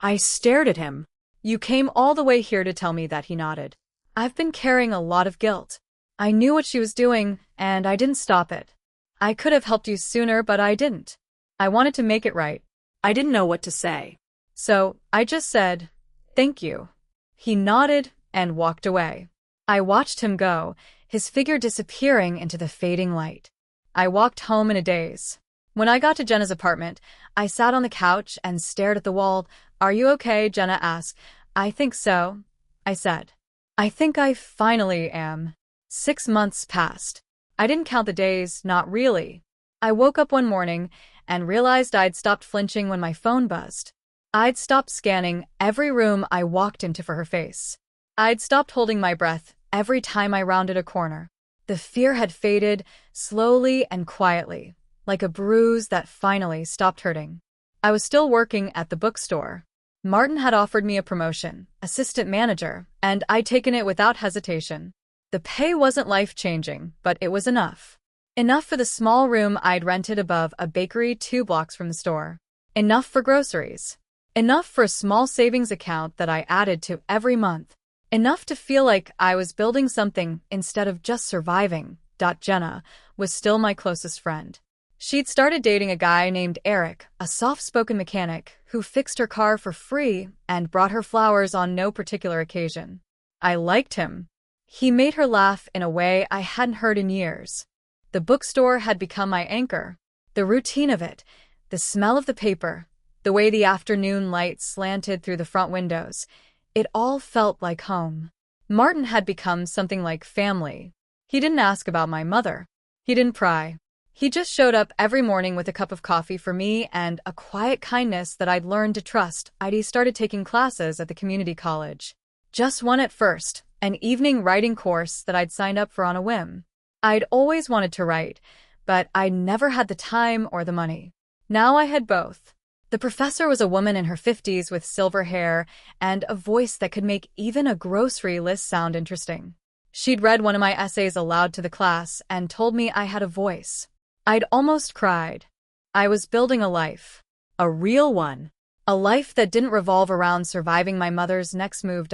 I stared at him. You came all the way here to tell me that, he nodded. I've been carrying a lot of guilt. I knew what she was doing, and I didn't stop it. I could have helped you sooner, but I didn't. I wanted to make it right. I didn't know what to say. So, I just said, thank you. He nodded and walked away. I watched him go, his figure disappearing into the fading light. I walked home in a daze. When I got to Jenna's apartment, I sat on the couch and stared at the wall. Are you okay? Jenna asked. I think so, I said. I think I finally am. 6 months passed. I didn't count the days, not really. I woke up one morning and realized I'd stopped flinching when my phone buzzed. I'd stopped scanning every room I walked into for her face. I'd stopped holding my breath every time I rounded a corner. The fear had faded, slowly and quietly, like a bruise that finally stopped hurting. I was still working at the bookstore. Martin had offered me a promotion, assistant manager, and I'd taken it without hesitation. The pay wasn't life-changing, but it was enough. Enough for the small room I'd rented above a bakery 2 blocks from the store. Enough for groceries. Enough for a small savings account that I added to every month. Enough to feel like I was building something instead of just surviving. Jenna was still my closest friend. She'd started dating a guy named Eric, a soft-spoken mechanic who fixed her car for free and brought her flowers on no particular occasion. I liked him. He made her laugh in a way I hadn't heard in years. The bookstore had become my anchor. The routine of it, the smell of the paper, the way the afternoon light slanted through the front windows, it all felt like home. Martin had become something like family. He didn't ask about my mother. He didn't pry. He just showed up every morning with a cup of coffee for me and a quiet kindness that I'd learned to trust. I'd started taking classes at the community college. Just one at first, an evening writing course that I'd signed up for on a whim. I'd always wanted to write, but I'd never had the time or the money. Now I had both. The professor was a woman in her 50s with silver hair and a voice that could make even a grocery list sound interesting. She'd read one of my essays aloud to the class and told me I had a voice. I'd almost cried. I was building a life. A real one. A life that didn't revolve around surviving my mother's next move.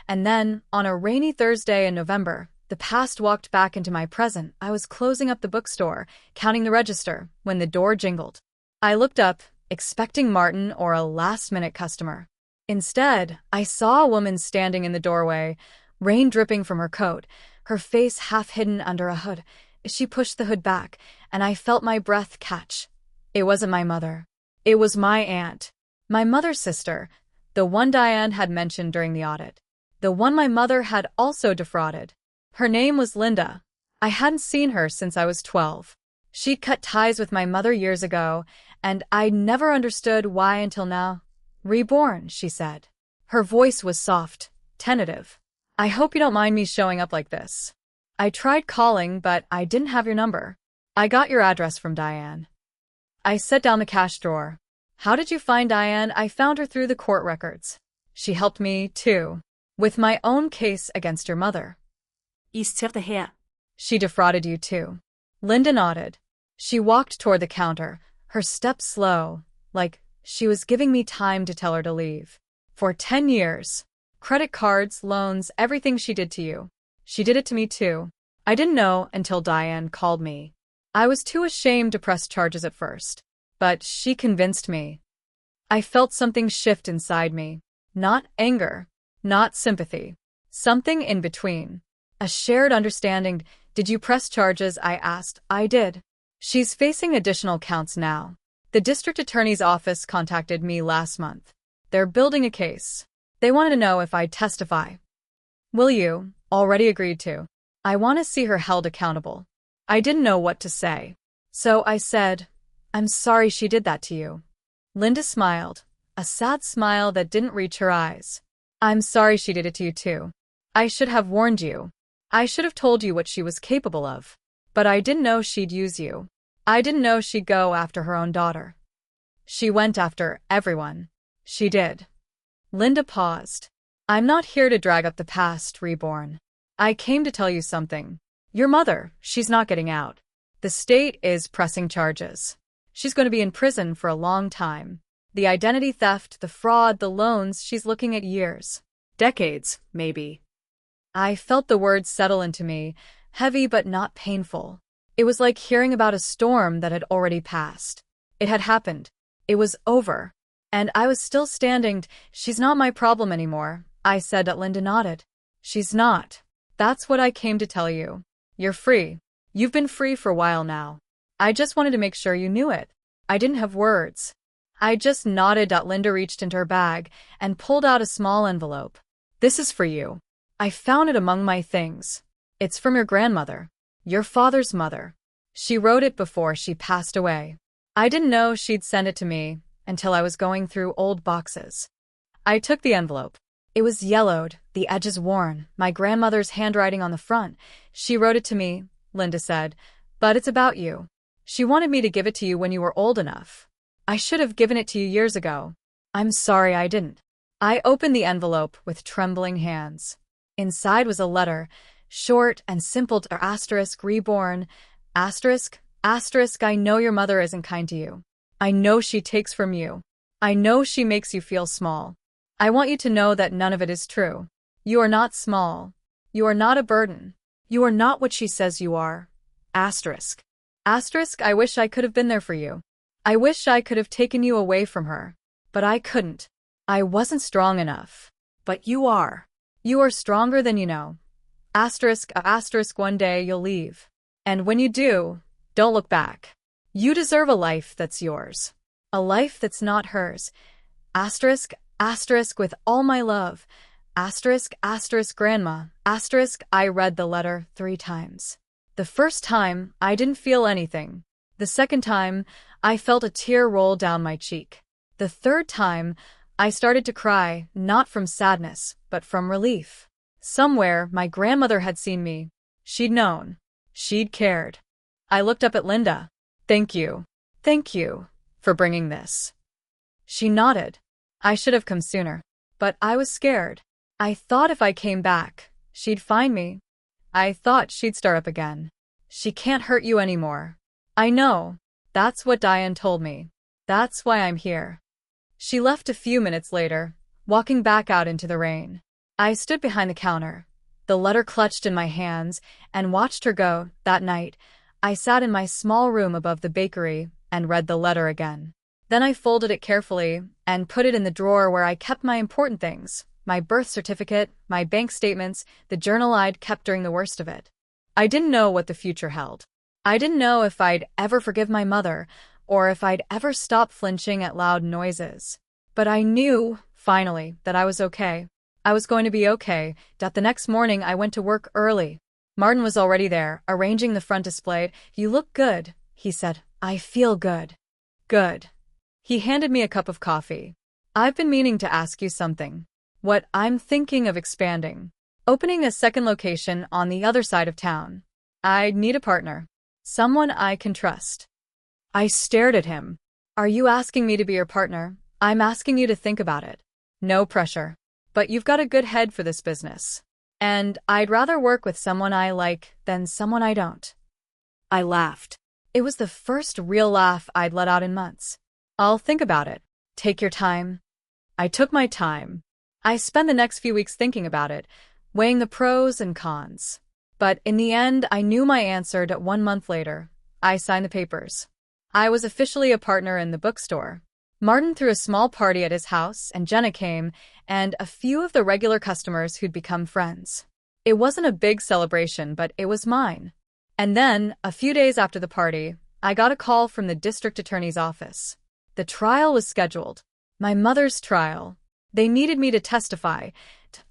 And then, on a rainy Thursday in November, the past walked back into my present. I was closing up the bookstore, counting the register, when the door jingled. I looked up, expecting Martin or a last-minute customer. Instead, I saw a woman standing in the doorway, rain dripping from her coat, her face half hidden under a hood. She pushed the hood back, and I felt my breath catch. It wasn't my mother. It was my aunt. My mother's sister, the one Diane had mentioned during the audit. The one my mother had also defrauded. Her name was Linda. I hadn't seen her since I was 12. She'd cut ties with my mother years ago, and I'd never understood why until now. "Reborn," she said. Her voice was soft, tentative. "I hope you don't mind me showing up like this. I tried calling, but I didn't have your number. I got your address from Diane." I set down the cash drawer. "How did you find Diane?" "I found her through the court records. She helped me, too, with my own case against your mother." "She defrauded you, too." Linda nodded. She walked toward the counter, her step slow, like she was giving me time to tell her to leave. "For 10 years. Credit cards, loans, everything she did to you. She did it to me too. I didn't know until Diane called me. I was too ashamed to press charges at first. But she convinced me." I felt something shift inside me. Not anger. Not sympathy. Something in between. A shared understanding. "Did you press charges?" I asked. "I did. She's facing additional counts now. The district attorney's office contacted me last month. They're building a case. They wanted to know if I'd testify." "Will you?" "Already agreed to. I want to see her held accountable." I didn't know what to say. So I said, "I'm sorry she did that to you." Linda smiled, a sad smile that didn't reach her eyes. "I'm sorry she did it to you too. I should have warned you. I should have told you what she was capable of. But I didn't know she'd use you. I didn't know she'd go after her own daughter. She went after everyone. She did." Linda paused. "I'm not here to drag up the past, Reborn. I came to tell you something. Your mother, she's not getting out. The state is pressing charges. She's going to be in prison for a long time. The identity theft, the fraud, the loans, she's looking at years. Decades, maybe." I felt the words settle into me, heavy but not painful. It was like hearing about a storm that had already passed. It had happened. It was over. And I was still standing. "She's not my problem anymore," I said. Linda nodded. "She's not. That's what I came to tell you. You're free. You've been free for a while now. I just wanted to make sure you knew it." I didn't have words. I just nodded. Linda reached into her bag and pulled out a small envelope. "This is for you. I found it among my things. It's from your grandmother. Your father's mother. She wrote it before she passed away. I didn't know she'd send it to me, until I was going through old boxes. I took the envelope. It was yellowed, the edges worn, my grandmother's handwriting on the front. She wrote it to me, Linda said, but it's about you. She wanted me to give it to you when you were old enough. I should have given it to you years ago. I'm sorry I didn't. I opened the envelope with trembling hands. Inside was a letter, short and simple to Reborn, I know your mother isn't kind to you. I know she takes from you. I know she makes you feel small. I want you to know that none of it is true. You are not small. You are not a burden. You are not what she says you are. I wish I could have been there for you. I wish I could have taken you away from her. But I couldn't. I wasn't strong enough. But you are. You are stronger than you know. One day you'll leave. And when you do, don't look back. You deserve a life that's yours. A life that's not hers. With all my love. Grandma. I read the letter 3 times. The first time, I didn't feel anything. The second time, I felt a tear roll down my cheek. The third time, I started to cry, not from sadness, but from relief. Somewhere, my grandmother had seen me. She'd known. She'd cared. I looked up at Linda. Thank you. Thank you for bringing this. She nodded. I should have come sooner. But I was scared. I thought if I came back, she'd find me. I thought she'd start up again. She can't hurt you anymore. I know. That's what Diane told me. That's why I'm here. She left a few minutes later, walking back out into the rain. I stood behind the counter, the letter clutched in my hands, and watched her go. That night, I sat in my small room above the bakery and read the letter again. Then I folded it carefully and put it in the drawer where I kept my important things, my birth certificate, my bank statements, the journal I'd kept during the worst of it. I didn't know what the future held. I didn't know if I'd ever forgive my mother or if I'd ever stop flinching at loud noises. But I knew, finally, that I was okay. I was going to be okay. The next morning I went to work early. Martin was already there, arranging the front display. You look good, he said. I feel good. Good. He handed me a cup of coffee. I've been meaning to ask you something. What I'm thinking of expanding. Opening a second location on the other side of town. I need a partner. Someone I can trust. I stared at him. Are you asking me to be your partner? I'm asking you to think about it. No pressure. But you've got a good head for this business. And I'd rather work with someone I like than someone I don't. I laughed. It was the first real laugh I'd let out in months. I'll think about it. Take your time. I took my time. I spent the next few weeks thinking about it, weighing the pros and cons. But in the end, I knew my answer. 1 month later, I signed the papers. I was officially a partner in the bookstore. Martin threw a small party at his house, and Jenna came, and a few of the regular customers who'd become friends. It wasn't a big celebration, but it was mine. And then, a few days after the party, I got a call from the district attorney's office. The trial was scheduled. My mother's trial. They needed me to testify.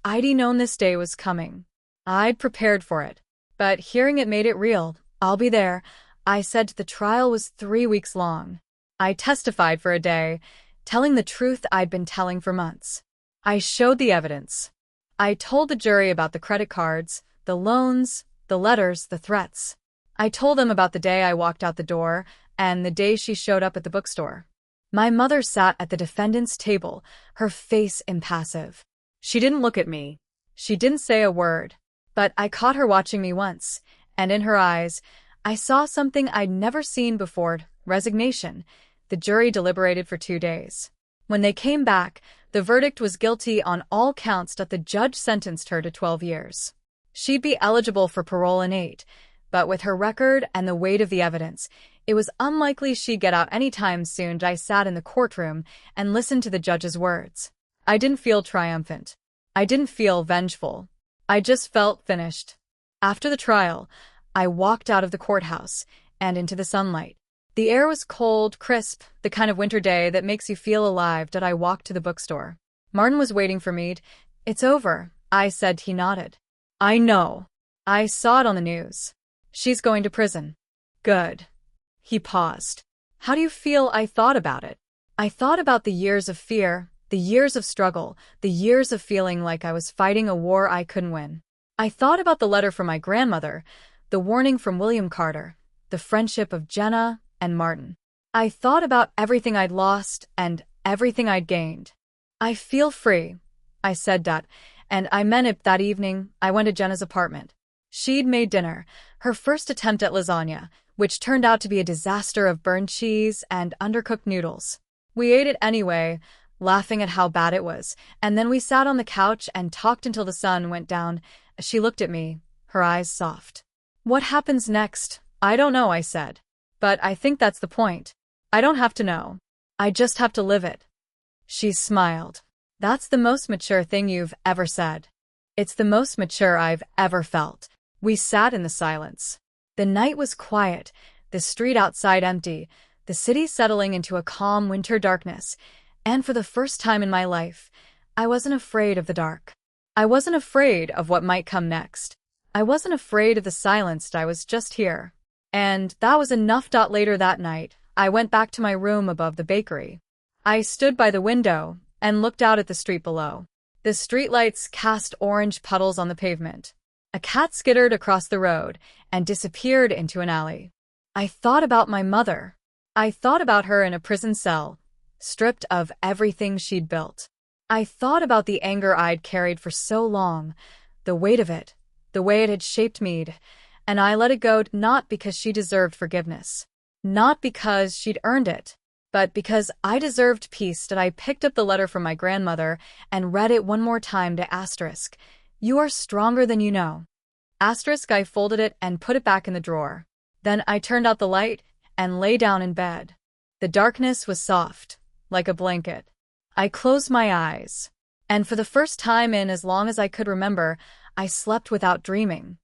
I'd known this day was coming. I'd prepared for it. But hearing it made it real. I'll be there. I said the trial was 3 weeks long. I testified for a day, telling the truth I'd been telling for months. I showed the evidence. I told the jury about the credit cards, the loans, the letters, the threats. I told them about the day I walked out the door and the day she showed up at the bookstore. My mother sat at the defendant's table, her face impassive. She didn't look at me. She didn't say a word. But I caught her watching me once, and in her eyes, I saw something I'd never seen before: resignation. The jury deliberated for 2 days. When they came back, the verdict was guilty on all counts. The judge sentenced her to 12 years. She'd be eligible for parole in 8, but with her record and the weight of the evidence, it was unlikely she'd get out anytime soon. I sat in the courtroom and listened to the judge's words. I didn't feel triumphant. I didn't feel vengeful. I just felt finished. After the trial, I walked out of the courthouse and into the sunlight. The air was cold, crisp, the kind of winter day that makes you feel alive. I walked to the bookstore. Martin was waiting for me. It's over, I said. He nodded. I know. I saw it on the news. She's going to prison. Good. He paused. How do you feel? I thought about it. I thought about the years of fear, the years of struggle, the years of feeling like I was fighting a war I couldn't win. I thought about the letter from my grandmother, the warning from William Carter, the friendship of Jenna and Martin. I thought about everything I'd lost and everything I'd gained. I feel free, I said that, and I meant it. That evening, I went to Jenna's apartment. She'd made dinner, her first attempt at lasagna, which turned out to be a disaster of burned cheese and undercooked noodles. We ate it anyway, laughing at how bad it was, and then we sat on the couch and talked until the sun went down. She looked at me, her eyes soft. What happens next? I don't know, I said. But I think that's the point. I don't have to know. I just have to live it. She smiled. That's the most mature thing you've ever said. It's the most mature I've ever felt. We sat in the silence. The night was quiet, the street outside empty, the city settling into a calm winter darkness, and for the first time in my life, I wasn't afraid of the dark. I wasn't afraid of what might come next. I wasn't afraid of the silence. I was just here. And that was enough. Later that night, I went back to my room above the bakery. I stood by the window and looked out at the street below. The streetlights cast orange puddles on the pavement. A cat skittered across the road and disappeared into an alley. I thought about my mother. I thought about her in a prison cell, stripped of everything she'd built. I thought about the anger I'd carried for so long, the weight of it, the way it had shaped me, and I let it go, not because she deserved forgiveness, not because she'd earned it, but because I deserved peace. That I picked up the letter from my grandmother and read it one more time to asterisk. You are stronger than you know. Asterisk. I folded it and put it back in the drawer. Then I turned out the light and lay down in bed. The darkness was soft, like a blanket. I closed my eyes, and for the first time in as long as I could remember, I slept without dreaming.